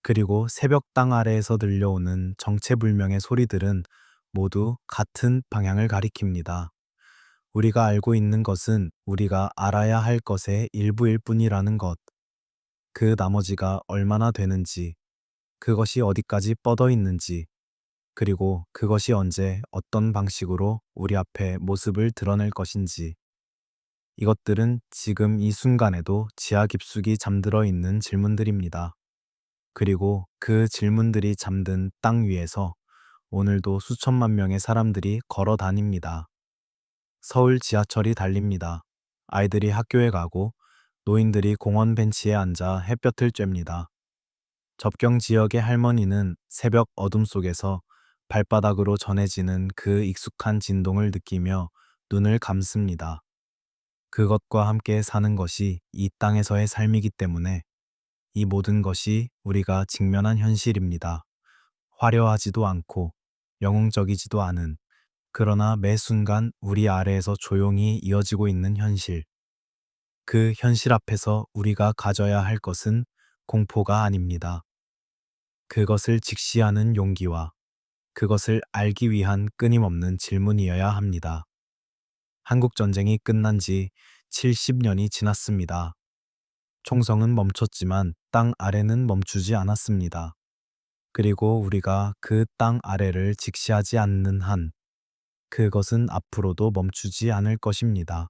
그리고 새벽 땅 아래에서 들려오는 정체불명의 소리들은 모두 같은 방향을 가리킵니다. 우리가 알고 있는 것은 우리가 알아야 할 것의 일부일 뿐이라는 것. 그 나머지가 얼마나 되는지, 그것이 어디까지 뻗어 있는지, 그리고 그것이 언제 어떤 방식으로 우리 앞에 모습을 드러낼 것인지. 이것들은 지금 이 순간에도 지하 깊숙이 잠들어 있는 질문들입니다. 그리고 그 질문들이 잠든 땅 위에서 오늘도 수천만 명의 사람들이 걸어 다닙니다. 서울 지하철이 달립니다. 아이들이 학교에 가고 노인들이 공원 벤치에 앉아 햇볕을 쬐입니다. 접경 지역의 할머니는 새벽 어둠 속에서 발바닥으로 전해지는 그 익숙한 진동을 느끼며 눈을 감습니다. 그것과 함께 사는 것이 이 땅에서의 삶이기 때문에 이 모든 것이 우리가 직면한 현실입니다. 화려하지도 않고 영웅적이지도 않은, 그러나 매 순간 우리 아래에서 조용히 이어지고 있는 현실. 그 현실 앞에서 우리가 가져야 할 것은 공포가 아닙니다. 그것을 직시하는 용기와 그것을 알기 위한 끊임없는 질문이어야 합니다. 한국 전쟁이 끝난 지 70년이 지났습니다. 총성은 멈췄지만 땅 아래는 멈추지 않았습니다. 그리고 우리가 그 땅 아래를 직시하지 않는 한 그것은 앞으로도 멈추지 않을 것입니다.